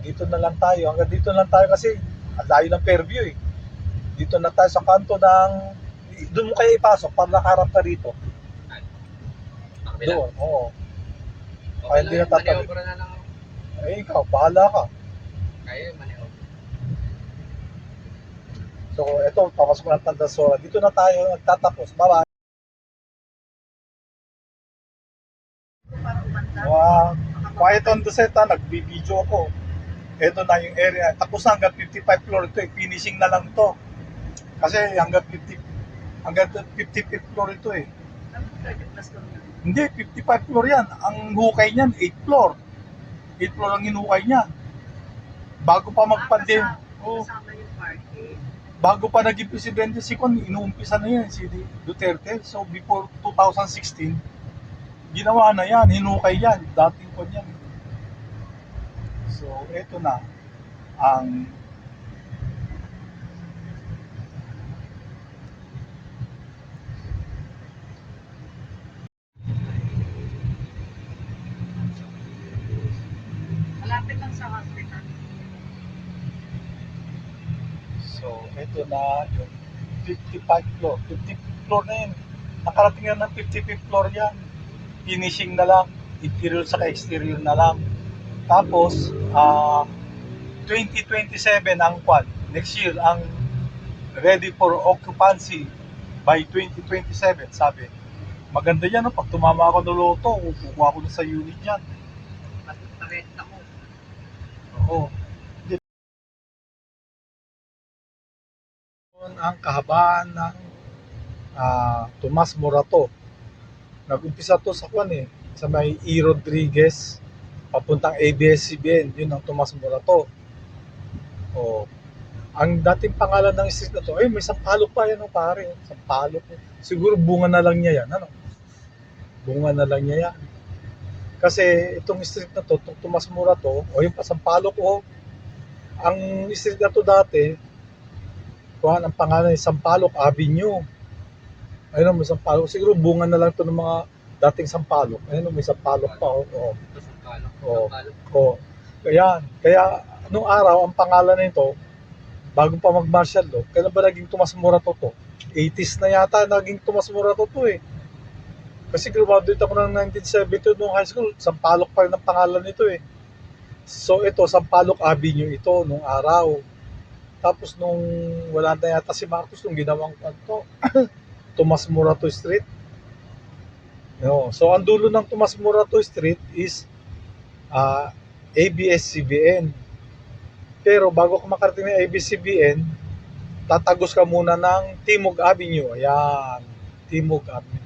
dito na lang tayo. Hanggang dito na lang tayo kasi ang layo ng Fairview eh. Dito na tayo sa kanto ng doon mo kaya ipasok para nakaharap ka rito. Doon, oo. Kaya hindi na tatawid. Maniobra na lang. Ikaw, bahala ka. Kaya maniobra. So, ito, tapos ko ng Tandasora. Dito na tayo nagtatapos. Bye-bye. Para umanda. Quiet on the set ha, nagbibideo ako. Ito na yung area. Tapos na hanggang 55 floor ito eh. Finishing na lang to. Kasi hanggang 55th floor ito eh. Ano 30 plus lang yun? Hindi, 55 floor yan. Ang hukay niyan, 8 floor. 8 floor ang hinukay niya. Bago pa magpandem. Kasama yung parking. Bago pa naging presidente si Con, inuumpisa na yan si Duterte. So before 2016, ginawa na yan, hinukay yan. Dating Con yan. So, eto na ang Malapit lang sa hospital. so, eto na yung 55 floor. 50th floor na yan. Nakarating na ng 55th floor yan. Finishing na lang. Interior sa exterior na lang. Tapos, 2027 ang kwan. Next year, ang ready for occupancy by 2027, sabi. Maganda yan, no? Pag tumama ako ng loto, kukuha ko na sa unit yan. Parenta ko. Oo. Ang kahabaan ng Tomas Morato. Nag-umpisa to sa kwan eh, sa may E. Rodriguez, papuntang ABS-CBN, yun ang Tomas Morato. Ang dating pangalan ng street na to, may Sampalok pa yan, pare. Sampalok. Siguro bunga na lang niya yan, ano? Bunga na lang niya yan. Kasi itong street na to, itong Tomas Morato, yung pa Sampalok, ang street na to dati, kuhan, ang pangalan ay Sampaloc Avenue. Ayun, may Sampaloc. Siguro bunga na lang to ng mga dating Sampaloc. Ayun, may Sampaloc pa. Oo. Ito Sampaloc. Oo. Sampaloc. Oo. Kaya, nung araw, ang pangalan nito, bago pa mag-martial law, kailan ba naging Tomas Morato to? 80s na yata naging Tomas Morato to eh. Kasi graduate ako ng 1972 nung high school, Sampaloc pa rin ang pangalan nito eh. So ito, Sampaloc Avenue ito nung araw. Tapos nung wala na yata si Marcos, nung ginawang to, Tomas Morato Street. No. So ang dulo ng Tomas Morato Street is ABS-CBN. Pero bago ka makarating ng ABS-CBN, tatagos ka muna ng Timog Avenue. Ayan, Timog Avenue.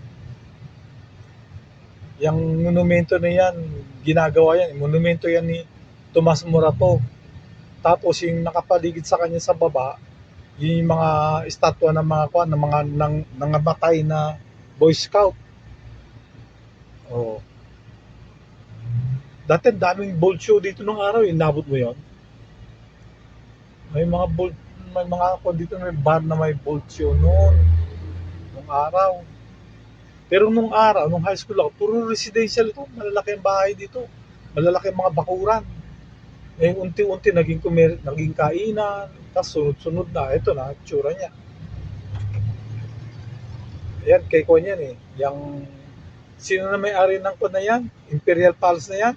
Yung monumento na yan, ginagawa yan. Monumento yan ni Tomas Morato. Tapos yung nakapaligid sa kanya sa baba, yung mga estatwa ng mga ng mga nangamatay na Boy Scout. Oh. Dati daming bold show dito nung araw, inabot mo yon. May mga ako dito may bar na may bold show noon nung araw. Pero nung araw, nung high school ako, puro residential ito, malalaki ang bahay dito, malalaki ang mga bakuran. Eh, unti-unti naging kainan, tapos sunod-sunod na, ito na, tsura niya. Yan, kay Kwan yan eh. Sino na may-ari ng Kwan na yan? Imperial Palace na yan?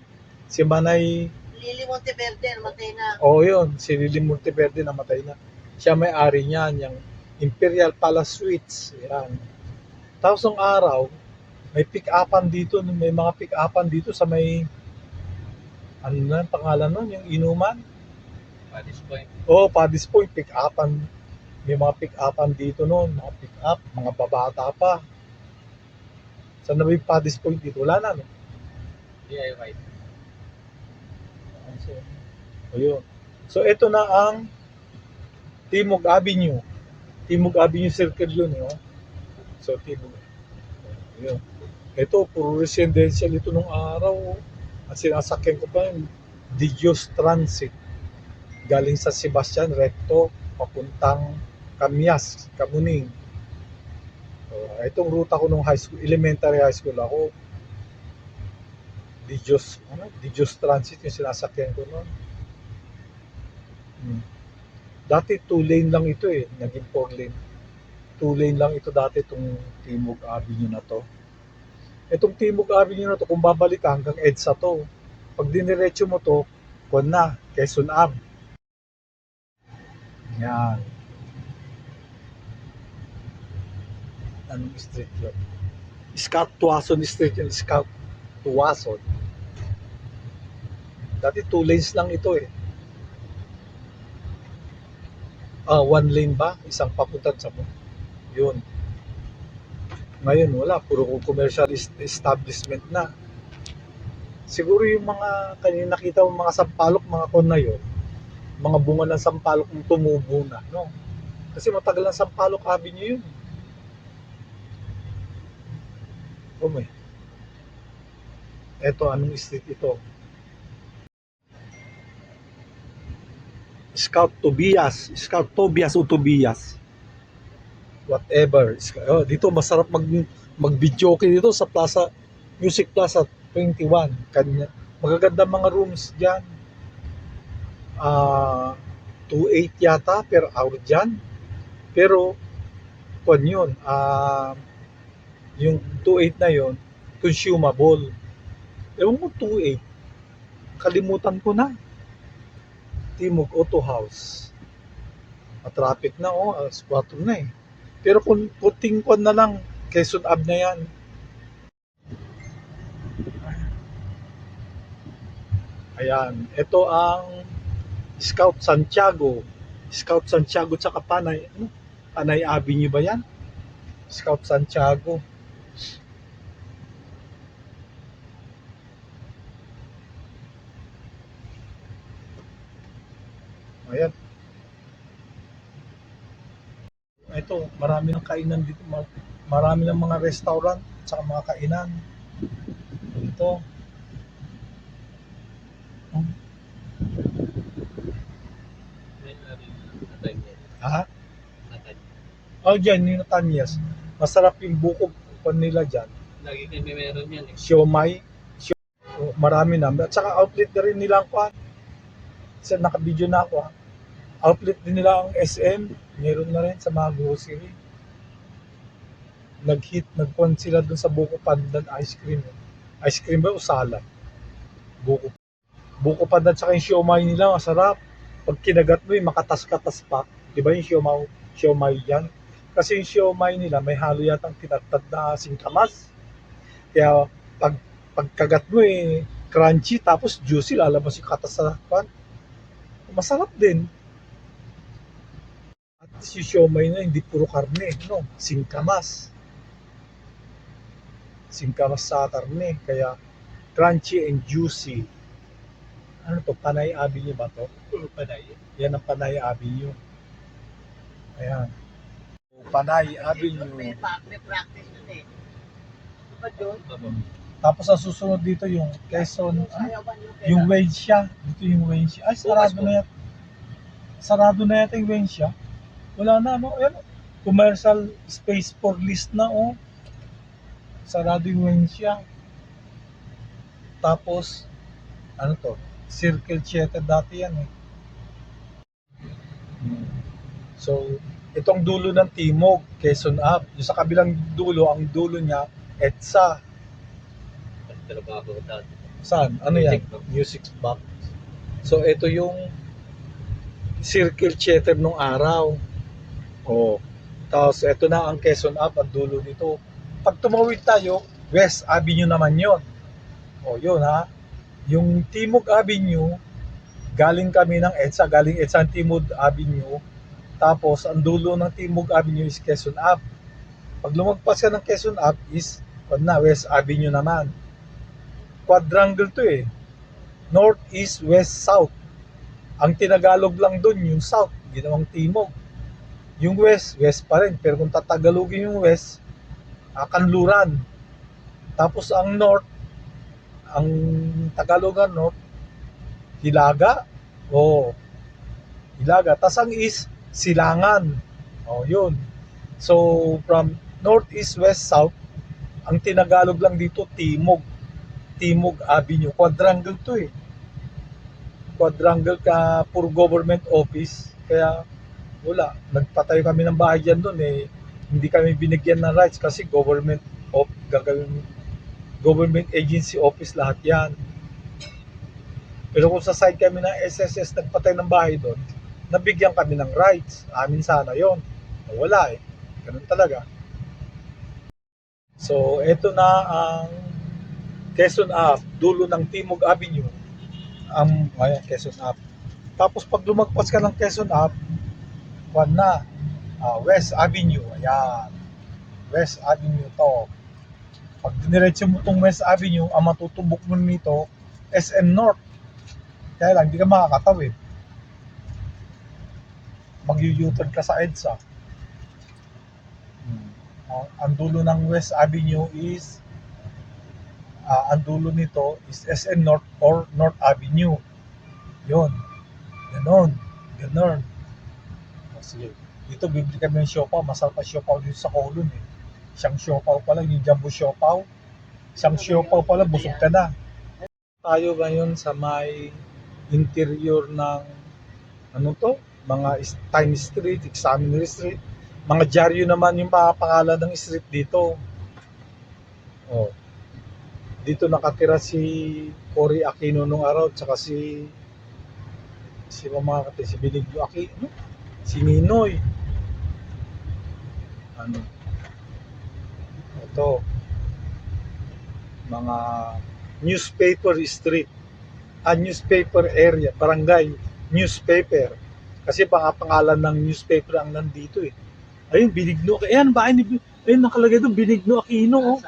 Si Manay... Lili Monteverde, namatay na. Oo, yun. Si Lili Monteverde namatay na. Siya may-ari niyan, yung Imperial Palace Suites. Yan. Tapos ng araw, may pick-upan dito, may mga pick-upan dito sa may... Ano na ang pangalan nun? Yung inuman? Paddy's Point. Oo, Paddy's Point, pick-upan. May mga pick-upan dito noon, mga pick-up, mga babata pa. Saan na ba yung Paddy's Point dito? Wala na, no? DIY. So, ayun. So, ito na ang Timog Avenue. Timog Avenue Circle yun, eh. So, Timog. Ayun. Ito, puro residential ito nung araw. At sinasakyan ko pa yung Dios Transit. Galing sa Sebastian Recto, papuntang Camias, Kamuning. So, itong ruta ko nung high school, elementary high school ako. Dios Transit yung sinasakyan ko noon. Dati 2 lane lang ito eh, naging 4 lane. 2 lane lang ito dati itong Timog Avenue na to. Itong Timog Avenue na to, kung babalik ka hanggang EDSA to, pag diniretso mo to, Kwan na, Quezon Ave. Yan. Anong street yun? Scout Tuason Street yun, Scout Tuason. Dati 2 lanes lang ito eh. 1 lane ba? Isang papunta sa mo. Yun. Ngayon wala, puro commercial establishment na. Siguro yung mga kanina nakita mo mga sampalok, mga kon na yun, mga bunga ng sampalok yung tumubo na, no? Kasi matagal ng Sampaloc Avenue yun. May. Eto, anong street ito? Scout Tobias o Tobias. Whatever. Dito masarap mag-video dito sa Music Plaza 21. Magaganda mga rooms diyan. 2.8 yata per hour diyan. Pero kung yun, yung 2.8 na yun, consumable. Ewan mo 2.8. Kalimutan ko na. Timog Auto House. Traffic na, alas 4 na eh. Pero kung puting na lang, Quezon Ave na yan. Ayan, ito ang Scout Santiago. Scout Santiago tsaka Panay. Panay Avenue ba yan? Scout Santiago. Ayan. Ito, marami ng kainan dito. Marami ng mga restaurant at mga kainan. Ito. May ari na time niya. Ha? At Oh, dyan, yung Natanyas. Masarap yung buko pa nila dyan. Lagi kami meron yan eh. Siomay. Oh, marami na. At saka outlet na rin nila ang kwan. Isa naka-video na ako ha. Outlet din nila ang SM. Meron na rin sa mga grocery. Nag-kwan sila dun sa buko pandan ice cream. Ice cream ba o salad? Buko pandan saka yung siomay nila, masarap. Pag kinagat mo makatas-katas pa. Di ba yung siomay yan? Kasi yung siomay nila, may halo yatang tinatad na singkamas. Kaya pagkagat mo crunchy tapos juicy, lalabas yung katas sa pan. Masarap din. At si siomay na hindi puro karne, no? Singkamas sa karne, kaya crunchy and juicy. Ano to, Panay Avenue ba to? Panay. Yan ang Panay Avenue. Ayan. Panay Avenue. May practice nun eh. Diba doon? Tapos ang susunod dito yung Quezon, yung Wensya. Dito yung Wensya. Ay, sarado na yata. Sarado na yata yung Wensya. Wala na, no? Ayan. Commercial space for list na, oh. Sarado yung Wensya. Tapos, ano to? Circle Theater dati yan eh. So, itong dulo ng Timog, Quezon Ave. Yung sa kabilang dulo, ang dulo niya, EDSA. Trabaho dati. Saan? Ano yan? Music box. Music box. So, ito yung Circle Theater nung araw. Oh. Tapos, ito na ang Quezon Ave, ang dulo nito. Pag tumawid tayo, West Avenue naman yon. Oh, yun ha. Yung Timog Avenue, galing kami ng EDSA, galing EDSA ang Timog Avenue. Tapos, ang dulo ng Timog Avenue is Quezon Ave. Pag lumagpas ka ng Quezon Ave is, West Avenue naman. Quadrangle to eh. North, East, West, South. Ang tinagalog lang dun, yung South, ginawang Timog. Yung West, West pa rin. Pero kung tatagalogin yung West, Kanluran. Tapos ang North, ang Tagalogan North, Hilaga. Oh, Hilaga. Tapos ang East, Silangan. Oh, yun. So, from North, East, West, South, ang tinagalog lang dito, Timog. Timog Avenue. Quadrangle to eh. Quadrangle ka, puro government office. Kaya, wala. Nagpatayo kami ng bahay dyan doon eh. Hindi kami binigyan ng rights kasi government agency office lahat yan. Pero kung sa side kami ng SSS nagpatay ng bahay doon, nabigyan kami ng rights. Amin sana yon. Wala eh. Ganun talaga. So, eto na ang Quezon Ave, dulo ng Timog Avenue. Ayan, Quezon Ave. Tapos pag lumagpas ka ng Quezon Ave, West Avenue. Ayan. West Avenue to. Pag diniretso mo itong West Avenue, ang matutubok mo nito, SM North. Kaya lang, hindi ka makakatawid. Mag-U-turn ka sa EDSA. Ang dulo ng West Avenue is, ang dulo nito is SM North or North Avenue. Yun. Ganon. Sige. Dito, bibili kami ng siopaw. Masarap pa siopaw dito sa Colon eh. Isang siopaw pala, yung jumbo siopaw. Isang siopaw pala, busog ka na. Tayo ngayon sa may interior ng mga Time Street, Examiner Street. Mga dyaryo naman yung mga pangalan ng street dito. Oh. Dito nakatira si Cory Aquino nung araw, tsaka si Benigno Aquino, si Ninoy. Ito, mga newspaper street, newspaper area, barangay newspaper. Kasi pangalan ng newspaper ang nandito eh. Ayun, Benigno. Ayan, ayun, nakalagay doon, Benigno Aquino. Oh.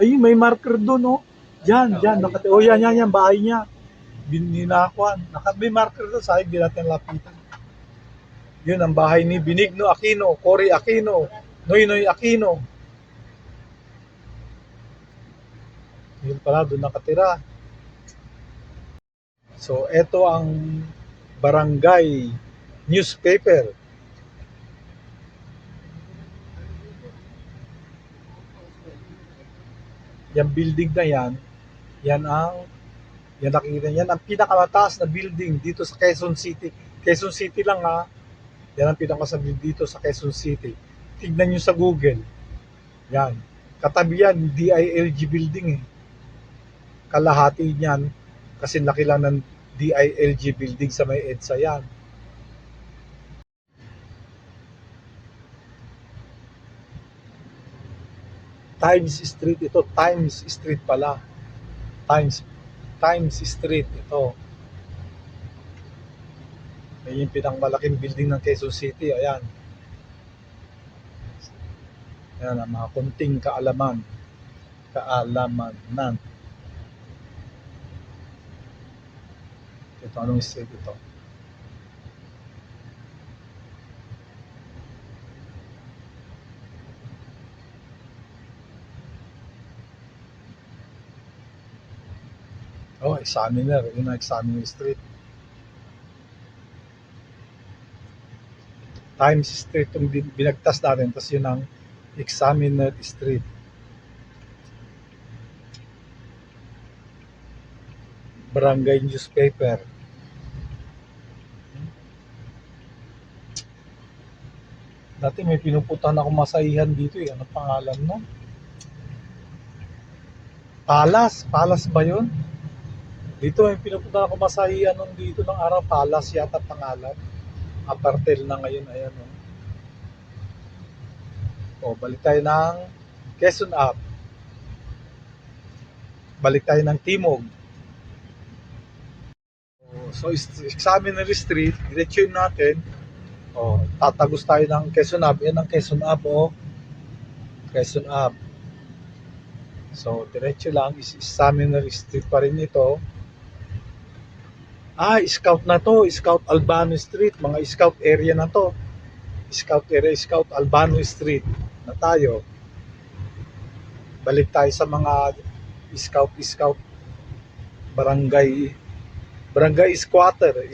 Ayun, may marker doon. Oh. Diyan. Yan, bahay niya. Bininakuan. May marker doon, sahig din natin lapitan. Yun, ang bahay ni Benigno Aquino, Cory Aquino, Noynoy Aquino. Yun pala, doon nakatira. So, eto ang barangay newspaper. Yung building na yan, yan nakikita yan ang pinakamataas na building dito sa Quezon City. Quezon City lang ha. Yan ang pinakamataas na building dito sa Quezon City. Tignan nyo sa Google. Yan. Katabi yan, DILG building eh. Kalahati niyan kasi laki lang ng DILG building sa may EDSA yan. Times Street ito, Times Street pala. Times Street ito. May yung pinakmalaking building ng Quezon City, ayan. Ayan ang mga kunting kaalamanan. Ito, anong street ito? Oh, Examiner. Yun ang Examiner Street. Times Street yung binagtas natin. Tapos yun ang Examiner Street. Barangay Newspaper. Dati may pinupuntahan ako masahihan dito eh. Ano pangalan no? Palas ba yun? Dito may pinupuntahan ako masahihan nung dito ng araw. Palas yata pangalan. Apartel na ngayon. Ayan o. O, balik tayo ng Quezon Up. Balik tayo ng Timog. So, Examiner Street, diretso natin. O, tatagos tayo ng Quezon Up. Yan ang Quezon Up, o. Quezon Up. So, diretso lang. Examiner Street pa rin ito. Scout na to. Scout Albano Street. Mga scout area na to. Scout area, Scout Albano Street na tayo. Balik tayo sa mga scout barangay squatter.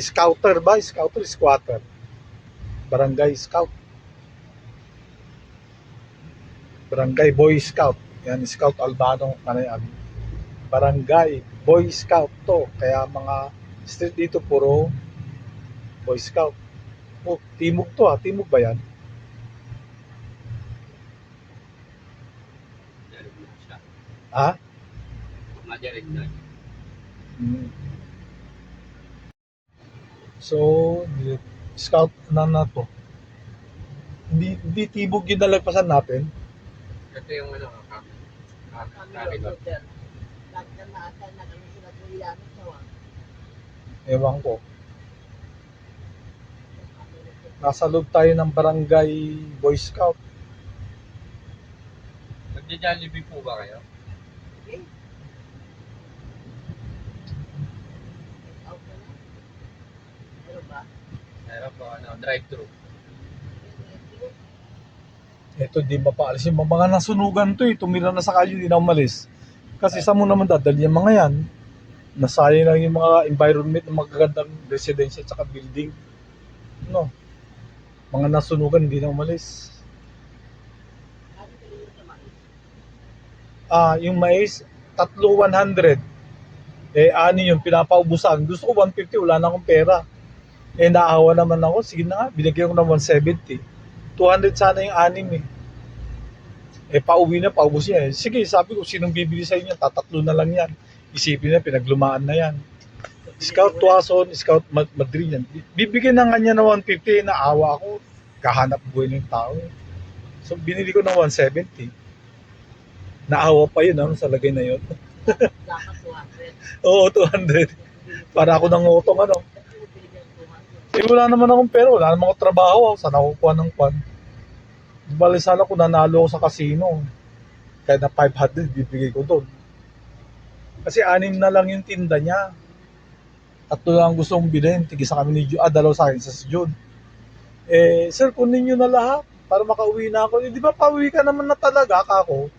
Scouter ba? Scouter, squatter. Barangay scout. Barangay Boy Scout. Yan, Scout Albano. Barangay Boy Scout to. Kaya mga street dito puro Boy Scout. Oh, Timog to ha. Timog ba yan? Ha? Madirig na. So, scout na to. Hindi Timog yung nalagpasan natin. Ito yung ano, Kami ng hotel. Lahat na natin na kami sila Juliano sa Ewan ko. Nasa loob tayo ng barangay Boy Scout. Nagja-Jollibee po ba kayo? out na na. Ano ba? Meron po, drive-thru. Ito, di mapaalis. Yung mga nasunugan to eh. Tumira na sa kalye, hindi na umalis. Kasi sa mo naman dadali yung mga yan. Nasayang lang yung mga environment ng magagandang residential at saka building. No. Mga nasunugan, hindi na umalis. Ano kailangan sa mais? Yung mais, 100. Ani yung pinapaubusan. Gusto ko 150, wala na akong pera. Naawa naman ako. Sige na nga, binigyan ko ng 170. 200 sana yung anim eh. Pauwi na, paubos niya eh. Sige, sabi ko, sinong bibili sa inyo? Tatatlo na lang yan. Isipin na, pinaglumaan na yan. Scout Tuason, Scout Madrid yan. Bibigyan na nga niya ng 150, naawa ako. Kahanap buhay ng tao. So, binili ko ng 170. Naawa pa yun, sa lagay na yun. Dapat 200. Oo, 200. Para ako ng utong, Kasi binigyan 200. wala naman akong pera, wala naman akong trabaho. Saan ako kuha ng kwan? Bali sana kung nanalo ako sa casino. Kaya na 500, bibigay ko doon. Kasi 6 na lang yung tinda niya. Tatlo lang gusto kong bilhin. Tigisa kami ni Jude. Dalaw sa akin sa si Jude. Sir, kunin nyo na lahat para makauwi na ako. Di ba pauwi ka naman na talaga, kako?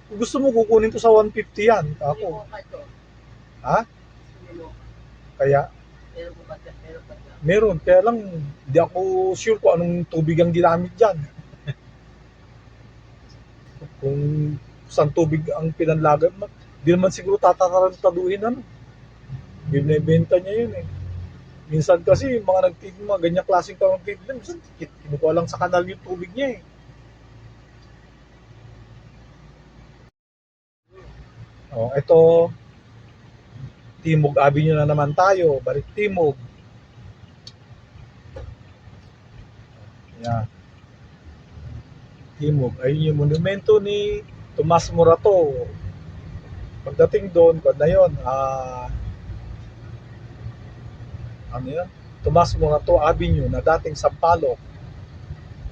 Kung gusto mo, kukunin ko sa 150 yan, kako. Ha? Kaya, Meron ko ba dyan? Meron ba dyan? meron. Kaya lang, di ako sure kung anong tubig ang ginamit dyan. Kung Saan tubig ang pinanlagan mo? Di naman siguro tatatarantaduhin ano. Binibenta niya yun eh. Minsan kasi yung mga nagtitin, mga ganyang klaseng parang titin, minsan kinukuha lang sa kanal yung tubig niya eh. Oh, ito, Timog Avenue na naman tayo, balik Timog. Yan. Timog, ayun yung monumento ni Tomas Morato. Pagdating doon, kung na yun, ano yun? Tomas Morato Avenue na dating Sampaloc.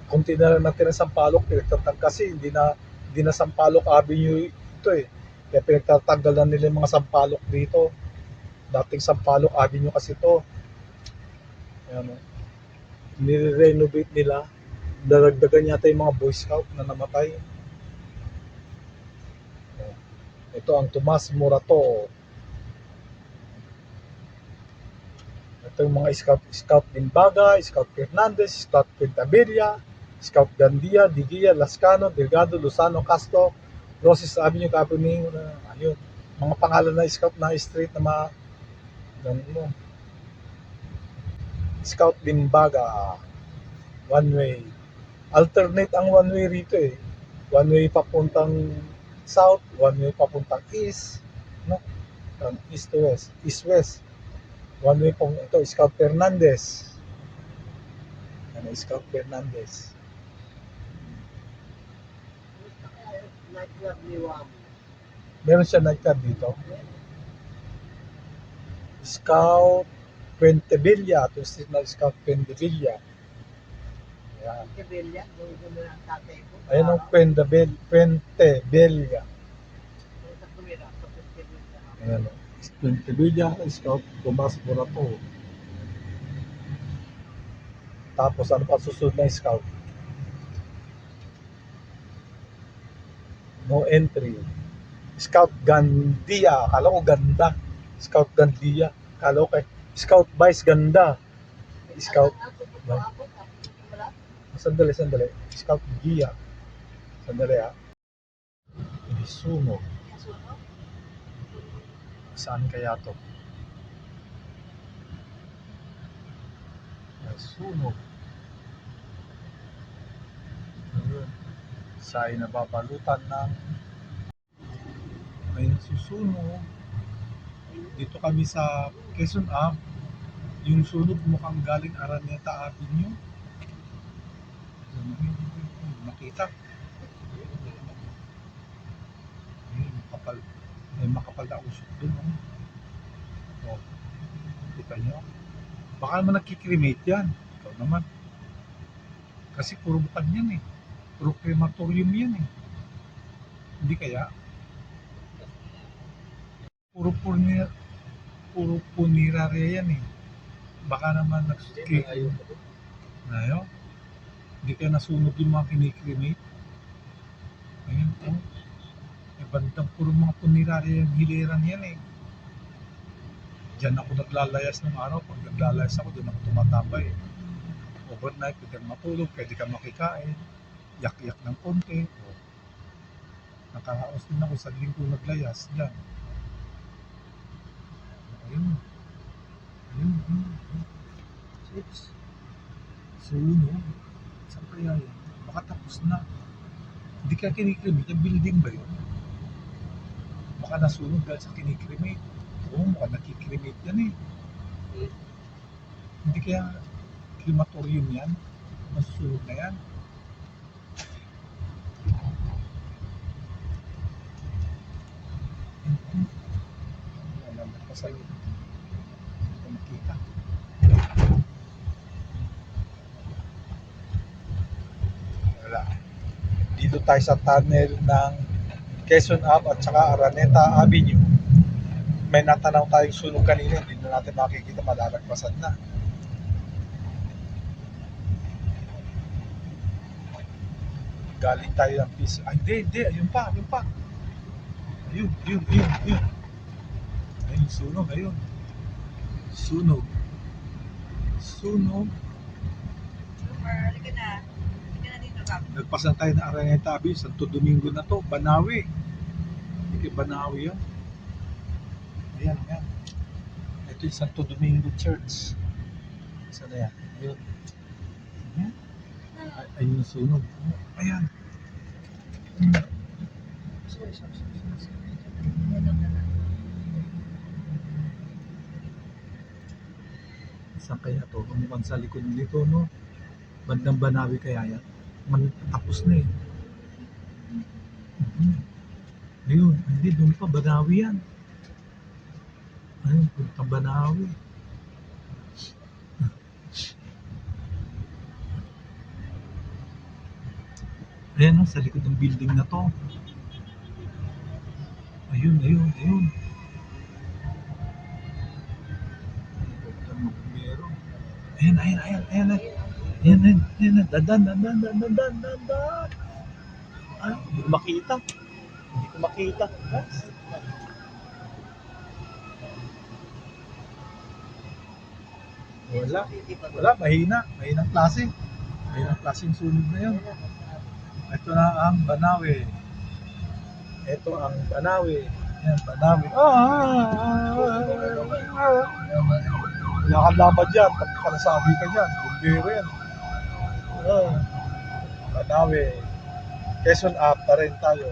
Kung tinala natin ang Sampaloc, pinagtatag kasi hindi na Sampaloc Avenue ito eh. Kaya pinagtatanggal na nila yung mga Sampaloc dito. Dating Sampaloc Avenue kasi ito. Ayan, nire-renovate nila. Daragdagan yata yung mga Boy Scout na namatay. Ito ang Tomas Morato. Ito yung mga Scout Limbaga, Scout Fernandez, Scout Quintabilla, Scout Gandia, Digia, Lascano, Delgado, Lozano, Castro, Roses Avenue, Capuning, ayun. Mga pangalan na Scout na street na mga ganun. Scout Limbaga, one way. Alternate ang one way rito eh. One way papuntang south, one way papuntang east, no? From east to west, east-west. One way pong ito, Scout Fernandez. Ano, Scout Fernandez. Nightclub ni Wam. Meron siya nightclub dito. Scout Puentevilla, ito street na Scout Puentevilla. Ayan. Kibelya, doon ko na ang tatay ko. Ayan ang Puentevilla. Sa tumira, sa Kibelya. Ayan o. Puentevilla, Scout Tomas Morato. Tapos ano pa susunod na Scout? No entry. Scout Gandia. Akala ko ganda. Scout Gandia. Akala ko kay Scout Vice Ganda. Scout. Sandali. Scout Gia. Sandali ha. Suno. Saan kaya to? Suno. Ayun. Sa nababalutan ng may susunog. Dito kami sa Quezon Ave. Yung sunog mukhang galing Araneta Avenue. Makita. Makapal na usok dun. Oh. Kita nyo? Baka naman nagkikremate yan. Ikaw naman. Kasi puro bukad yan eh. Puro crematorium yan eh. Hindi kaya? Puro punerarya yan eh. Baka naman nagkikremate. Ayaw? Hindi kaya nasunog yung mga kinikremate. Ayun po. Bandang puro mga punerarya yung hilirang yan eh. Diyan ako naglalayas ng araw. Pag naglalayas ako, doon ako tumatambay. Overnight, pwede kang matulog, pwede kang makikain. Yak-yak ng konti. Nakaraos din ako sa linggo naglayas. Diyan. Ayun. Oops. Sunog. Saan kaya yan? Baka tapos na. Hindi ka kinikrimate. Yung building ba yun? Baka nasunog dahil sa kinikrimate. Oo, baka nakikrimate yan eh. Hindi kaya crematorium yan? Nasusunog na yan? Wala na pa sa loob. Hindi ko makita. Wala. Dito tayo sa tunnel ng Quezon Ave at saka Araneta Avenue. May natanaw tayong sunog kanina, hindi na natin makikita, malalagpasan na. Galing tayo ng piso. Ay, hindi, ayun pa. Ayun. Ayun, sunog, ayun. Sunog. Halika na dito, Kap. Nagpasan tayo ng Araneta Avenue, Santo Domingo na to, Banawe. City, Banawi yun. Ayan, ayan. Ito yung Santo Domingo Church. Saan na yan? Ayun. Ayan. Ayun yung sunog. Ayan. Sorry. Saan kaya to? Mukhang sa likod nito, no? Bandang Banawi kaya yan? Tapos na eh. Ayun, hindi, doon pa, Banawi yan. Ayun, puntang Banawi. Ayan, no, sa likod ng building na to. Ayun. Meron. Ayan. Dandan. Ay, hindi ko makita. Wala, mahinang klase. Mahinang klase yung sunog na yun. Ito na ang Banawi. Yan, Banawi. Wala kang laban dyan. Pagkakasabi ka dyan. Bumbero yan. Banawi. Quezon up pa rin tayo.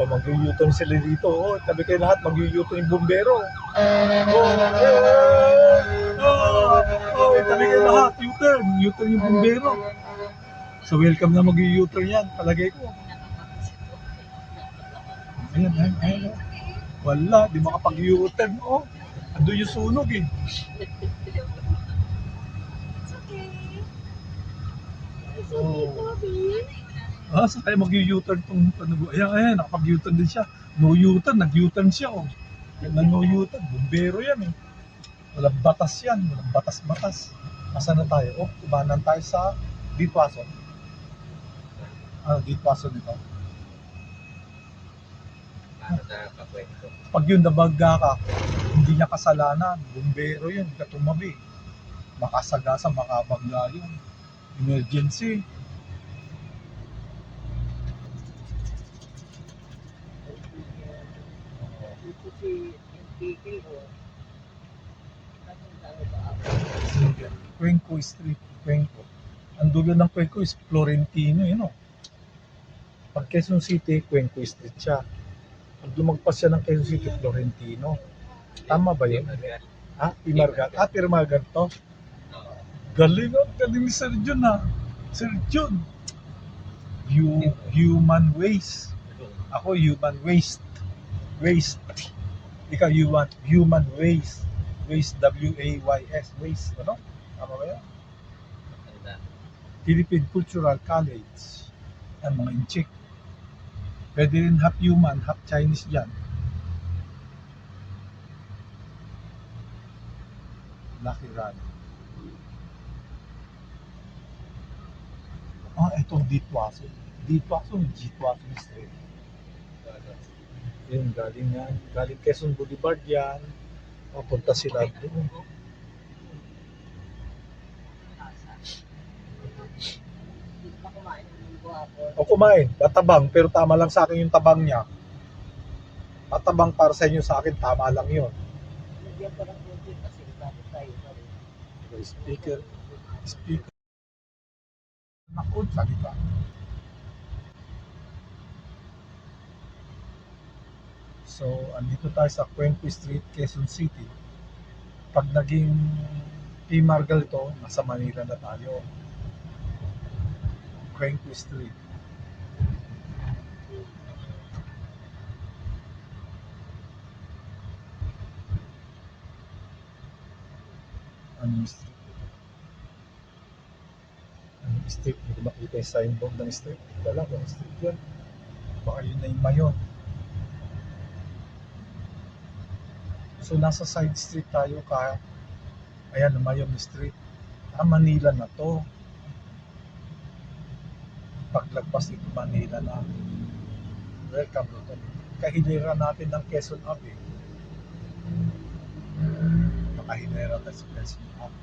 So, mag-u-turn sila dito. Tabi kayo lahat, mag-u-turn yung bumbero. Tabi kayo lahat, U-turn yung bumbero. So, welcome na mag-u-turn yan, palagay ko. Ayan. Wala, di makapag-u-turn. Ando yung sunog eh. Saan tayo mag-u-turn tong panubo? Ayan, nakapag-u-turn din siya. No U-turn, nag-u-turn siya. No U-turn, bumbero yan eh. Walang batas yan, walang batas. Nasaan na tayo? Tumanan tayo sa Ditwason. Ditwason dito. Para sa kakwento. Pag yun nabagga ka, hindi niya kasalanan. Bumbero yun, katumabi. Makasagasa, makabagga yun. Emergency. Ito si MPK o. Cuenco Street, Cuenco. Ang dulo ng Cuenco is Florentino, yun o. Pag Quezon City, Cuenco Street siya. Pag lumagpas siya ng Quezon City, Florentino. Tama ba yun? Pimargat. Pirmagat to. Galing ni Sir Jun Sir Jun. Human waste. Ako human waste. Ikaw human waste. Waste, W-A-Y-S. Waste, ano? Tama ba yan? Philippine Cultural College. Yan, mga inchik. Pwede rin half human, half Chinese dyan. Lucky Run. Itong Ditwason. Ditwason Street. Yun, galing Quezon Boulevard yan. Punta sila doon. Kumain. Tatabang, pero tama lang sa akin yung tabang niya. Tatabang para sa inyo, sa akin tama lang yun. Nagyan pa ng konti kasi dapat tayo. Speaker. Nakod, salita. So, andito tayo sa Cuenco Street, Quezon City. Pag naging P-Margal ito, nasa Manila na tayo. Cuenco Street. Anong street? Anong street? Hindi ko makita yung signboard ng street. Wala, anong street yan? Baka yun na yung Mayon. So, nasa side street tayo ayan, Mayon Street. Manila na to. Paglagpas dito, Manila na. Welcome to. Kahilera natin ng Quezon Ave. Makahilera tayo sa Quezon Ave.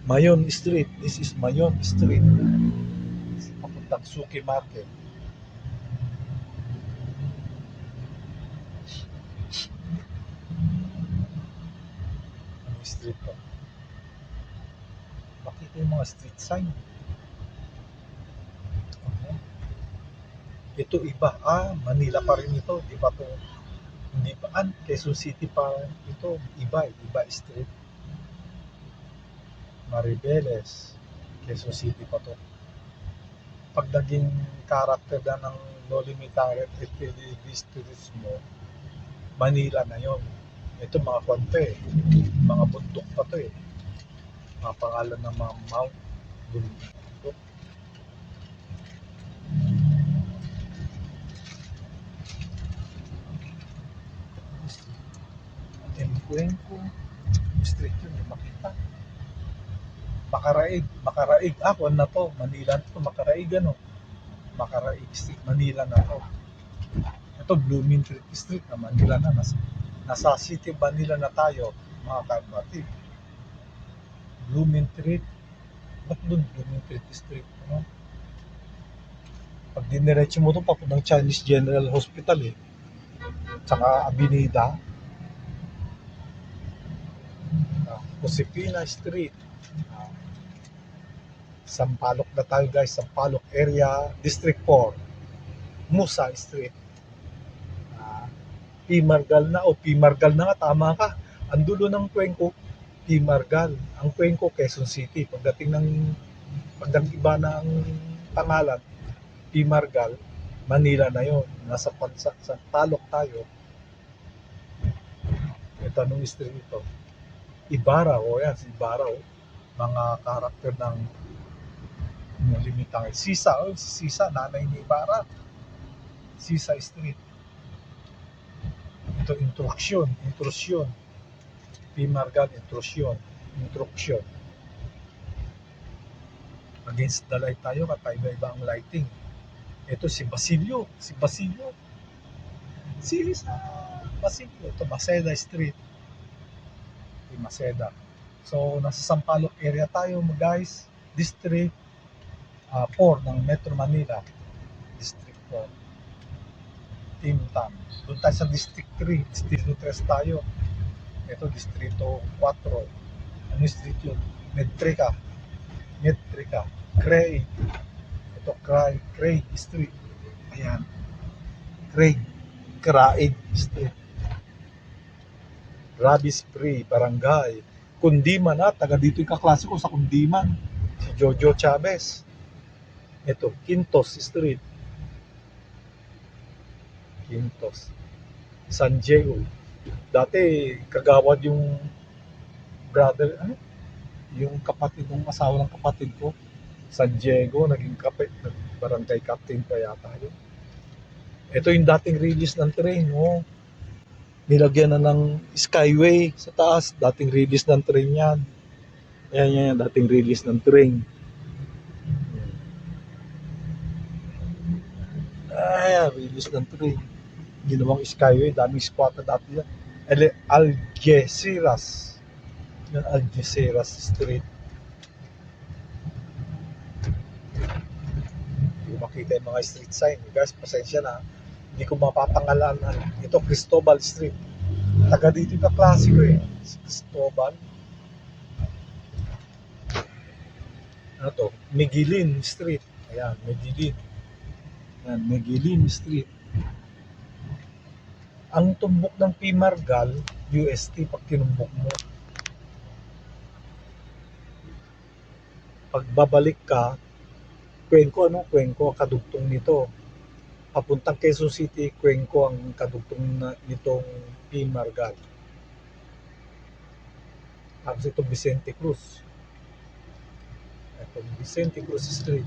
Mayon Street. This is Mayon Street. Papuntang Suki Market. Ano street to? Makita yung mga street sign. Okay. Ito iba. Manila pa rin ito. Di ba to? Hindi pa. Quezon City pa ito. Iba. Iba street. Maribeles. Quezon City pa to. Pag naging character na ng No Limitare at Turismo, Manila na yon. Ito mga kwento mga bundok pa to mga pangalan ng mga mount, bundok. Encuentro street yun, yung makita. Makaraig ako na to, Manila na to, Makaraig Makaraig Street, Manila na to. Ito Blooming Street na Manila na, nasa City of Manila na tayo, mga kabati. Blooming Street, ba't doon Blooming Street? Pag diniretso mo ito, papuntang Chinese General Hospital tsaka Avenida, Josefina Street, Sampaloc na tayo guys, Sampaloc area, District 4, Musa Street, Pimargal na, Pimargal na nga, tama ka, ang dulo ng Cuenco, Pimargal, ang Cuenco, Quezon City, pagdating iba ng pangalan, Pimargal, Manila na yon, nasa Sampaloc tayo. Ito anong street ito? Ibarra, yan, si Ibarra, mga karakter ng limitang Sisa, si Sisa, nanay ni Ibarra. Sisa Street. Ito intrusion. Pimargal, intrusion. Against the light tayo, kakaiba-iba ang lighting. Ito si Basilio. Basilio. Ito Maceda Street. Maceda. So, nasa Sampaloc area tayo guys. District 4 ng Metro Manila. District 4. Team Tam. Doon tayo sa District 3. Distrito 3 tayo. Ito, Distrito 4. Ano street yun? Metrica. Craig. Ito, Craig Street. Ayan. Craig Street. Rabis Free, Barangay. Kundiman taga dito yung kaklase ko sa Kundiman. Si Jojo Chavez. Ito, Quintos Street. San Diego. Dati, kagawad yung brother, yung kapatid ng asawa ng kapatid ko. San Diego, naging barangay captain pa yata yun. Ito yung dating release ng train, nilagyan na ng skyway sa taas, dating release ng train yan. Yan, dating release ng train. Release ng train. Ginawang skyway, daming squat na dati yan. Algeciras. Yan, Algeciras Street. Hindi makita yung mga street sign. Guys, pasensya na. Hindi ko mapapangalanan. Ito, Cristobal Street. Taga dito yung kaklase ko si Cristobal. Ano to? Miguelin Street. Ayan, Miguelin Street. Ang tumbok ng Pimargal, UST, pag tinumbok mo, pag babalik ka, Cuenco, kadugtong nito. Papuntang Quezon City, Cuenco ang kadugtong nitong Pimargal. Tapos ito Vicente Cruz. Ito Vicente Cruz Street.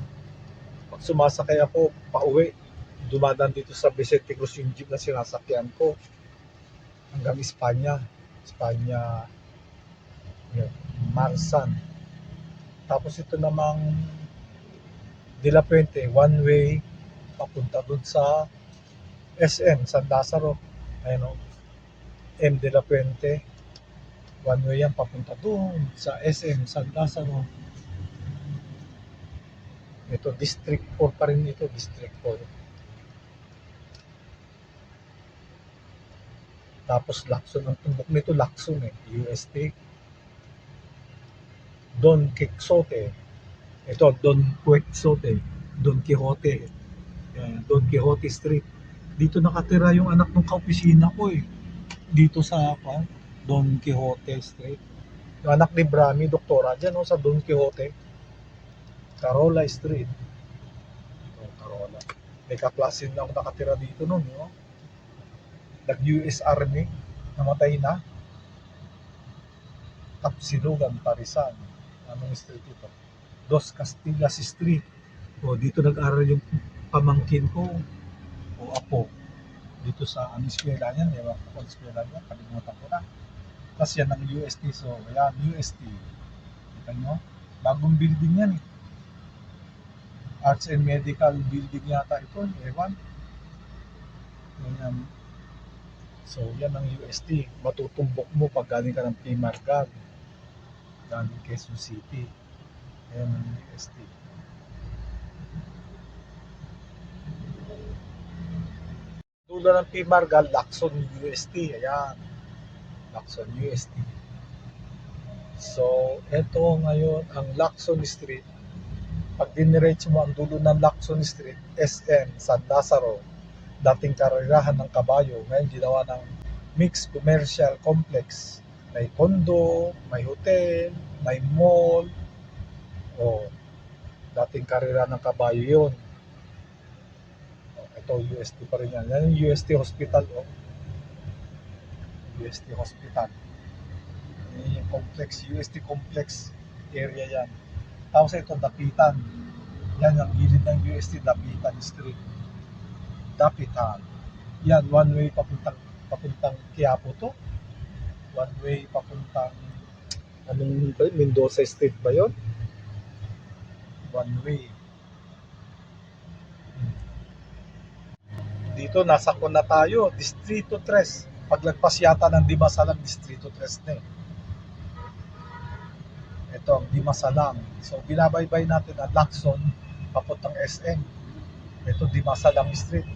Pag sumasakay ako pauwi, dumadaan dito sa Vicente Cruz yung jeep na sinasakyan ko hanggang Espanya, yun, Marsan. Tapos ito namang De La Puente, one way papunta dun sa SM San Lazaro. Ayun, M. De La Puente, One way yan papunta doon sa SM San Lazaro. Ito, District 4 pa rin ito, District 4. Tapos Lacson, ang tumbok nito Lacson UST. Don Quixote. Ito, Don Quixote. Don Quixote. Yan, Don Quixote Street. Dito nakatira yung anak ng kaopisina ko Dito sa Don Quixote Street. Yung anak ni Brami, doktora dyan sa Don Quixote. Carola Street. Carola. May kaklase na ako nakatira dito noon. Nag-US Army. Namatay na. Tapsilugan, Parisan. Anong street ito? Dos Castillas Street. Dito nag-aral yung pamangkin ko. Apo. Dito sa eskwela niyan. Ewan ko kung eskwela niya. Kalimutan ko na. Tapos yan ang UST. So, yan, UST. Kita nyo? Bagong building yan Arts and Medical Building yata ito. Ewan. Yan. So, yan ang UST. Matutumbok mo pag galing ka ng Pimargag. Galing Quezon City. Yan ang UST. Dulo ng Pimargag, Lacson UST. Ayan. Lacson UST. So, ito ngayon ang Lacson Street. Pag diniretso mo ang dulo ng Lacson Street, SM San Lazaro, dating karerahan ng kabayo, ngayon ginawa ng mixed commercial complex. May condo, may hotel, may mall. Dating karerahan ng kabayo yun. Ito, UST pa rin yan. Yan yung UST Hospital. UST Hospital. Yan yung complex, UST complex area yan. Tapos ito, Dapitan. Yan ang gilid ng UST, Dapitan Street. Dapitan. Yan, one way papuntang Quiapo to. One way papuntang Mendoza Street ba yun? One way. Dito, nasa na tayo. Distrito 3. Paglagpas yata ng Dimasalang, Distrito 3 na Ito, ang Dimasalang. So, binabaybay natin ang Lacson papuntang SM. Ito, Dimasalang Street.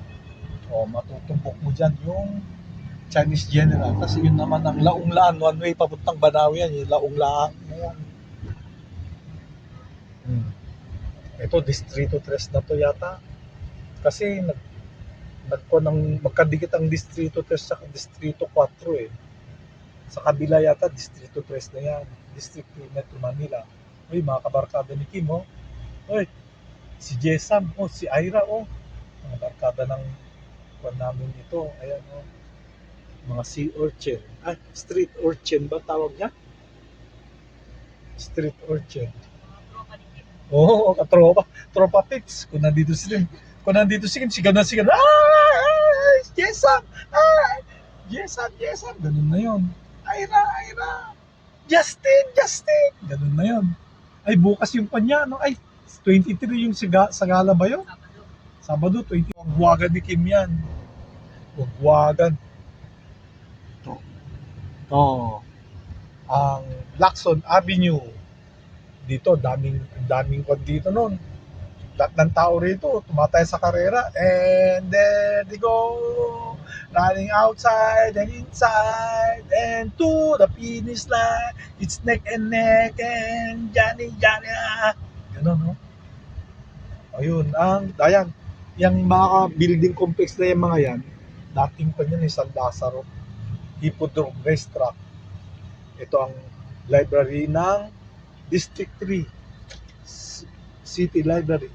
Matutumbok mo dyan yung Chinese General. Kasi yun naman ang Launglaan. One way papuntang Banawi yan. Yung Launglaan. Ayan. Ito, Distrito 3 na to yata. Kasi magkadikit ang Distrito 3 sa Distrito 4 Sa kabila yata, Distrito 3 na yan. District 2 Metro Manila. Uy, mga kabarkada ni Kim, Uy, si Jesam, si Ira, mga barkada ng namin ito. Ayan, mga sea urchin. Street urchin ba tawag niya? Street urchin. Katropa. Tropa pits. Kung nandito si Kim, sigaw na. Jesam! Jesam! Ganun na yun. Ira! Justin! Ganun na yun. Ay, bukas yung panya, 23 yung Sagala ba yun? Sabado, 20. Wagwagan ni Kim yan. Wagwagan. Ito. Ang Lacson Avenue. Dito, daming kwan dito noon. Lahat ng tao rito, tumatay sa karera. And there they go. Running outside and inside. And to the finish line. It's neck and neck. And Johnny. Ganon, Ayun, ayan. Yung mga building complex na yung mga yan, dating pa yan San Lazaro. Hippodrome Racetrack. Ito ang library ng District 3. City Library.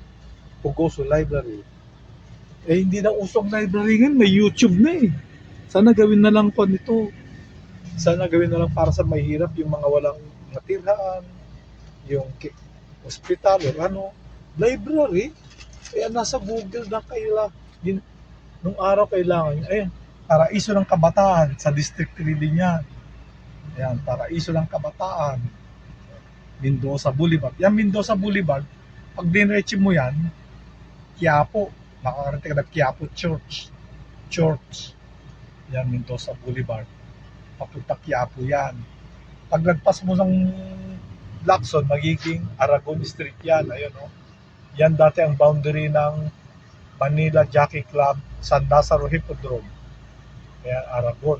Pugoso Library. Hindi na usong library ngayon, may YouTube na Sana gawin na lang po nito. Sana gawin na lang para sa mahirap, yung mga walang matirhaan, yung hospital o library. Kaya nasa Google na nung araw kailangan. Ayan, Paraiso ng Kabataan sa District 3 din yan. Ayan, Paraiso ng Kabataan. Mendoza Boulevard. Yan, Mendoza Boulevard, pag dinretso mo yan, Quiapo. Makakarating ka na Quiapo Church. Yan, Mendoza Boulevard. Papunta Quiapo yan. Paglagpas mo ng Lacson, magiging Aragon Street yan. Ayun, oh. Yan dati ang boundary ng Manila Jockey Club, San Lazaro Hippodrome. Kaya Aragon.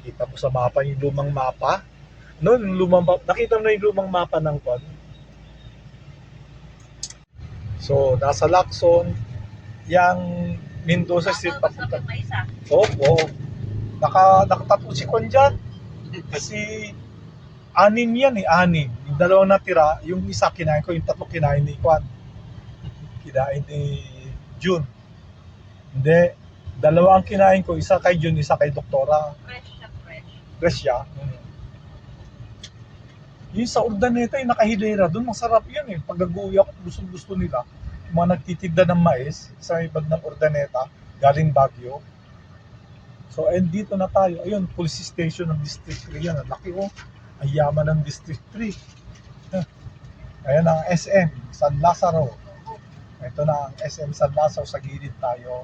Kita mo sa mapa yung lumang mapa. Noon, nakita mo na yung lumang mapa ng Kwan. So, nasa Lacson, yung Mendoza Street papunta. May isa. Oo. Nakatatlo si Kwan dyan. Kasi anim yan eh, anim. Yung dalawang natira, yung isa kinain ko, yung tatlo kinain ni Kwan. Kinain ni June. Hindi, dalawa ang kinain ko, isa kay June, isa kay Doktora. Fresh siya, fresh. Fresh siya. Yung sa Urdaneta, yung nakahilera, doon masarap yun eh. Pag nag-uwi ako, gusto nila. Yung mga nagtitinda ng mais, sa ibag ng Urdaneta, galing Baguio. So, and dito na tayo. Ayun, police station ng District 3 yan. Ang laki oh. Ang yaman ng District 3. Ayan ang SM, San Lazaro. Ito na ang SM San Lazaro, sa gilid tayo.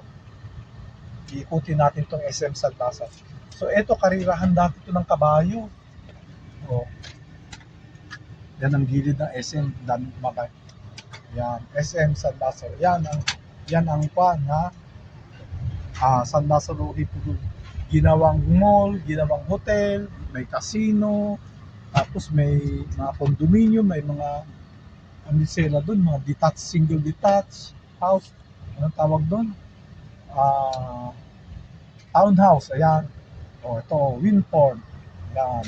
Iikutin natin tong SM San Lazaro. So, ito, karirahan dati ito ng kabayo. Oh. Yan ang gilid ng SM Yan, SM San Lazaro. Yan ang pan ha. San Lazaro Hippodrome. Ginawang mall, ginawang hotel, may casino, tapos may mga condominium, may mga sila doon, mga detached, single detached house. Anong tawag doon? Townhouse, ayan. Ito, Winport. Ayan.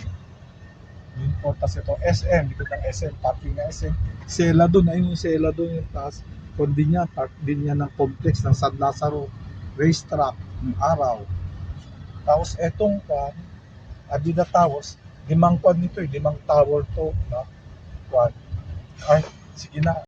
Winport, tapos ito, SM, dito ng SM, parking ng SM. Sela doon, ayun yung sela doon yung taas. Kundi niya, part din niya ng complex ng San Lazaro racetrack ng araw. Tapos etong Abida Towers, 5 kwan nito eh, 5 tower to na kwan. Ay, sige na.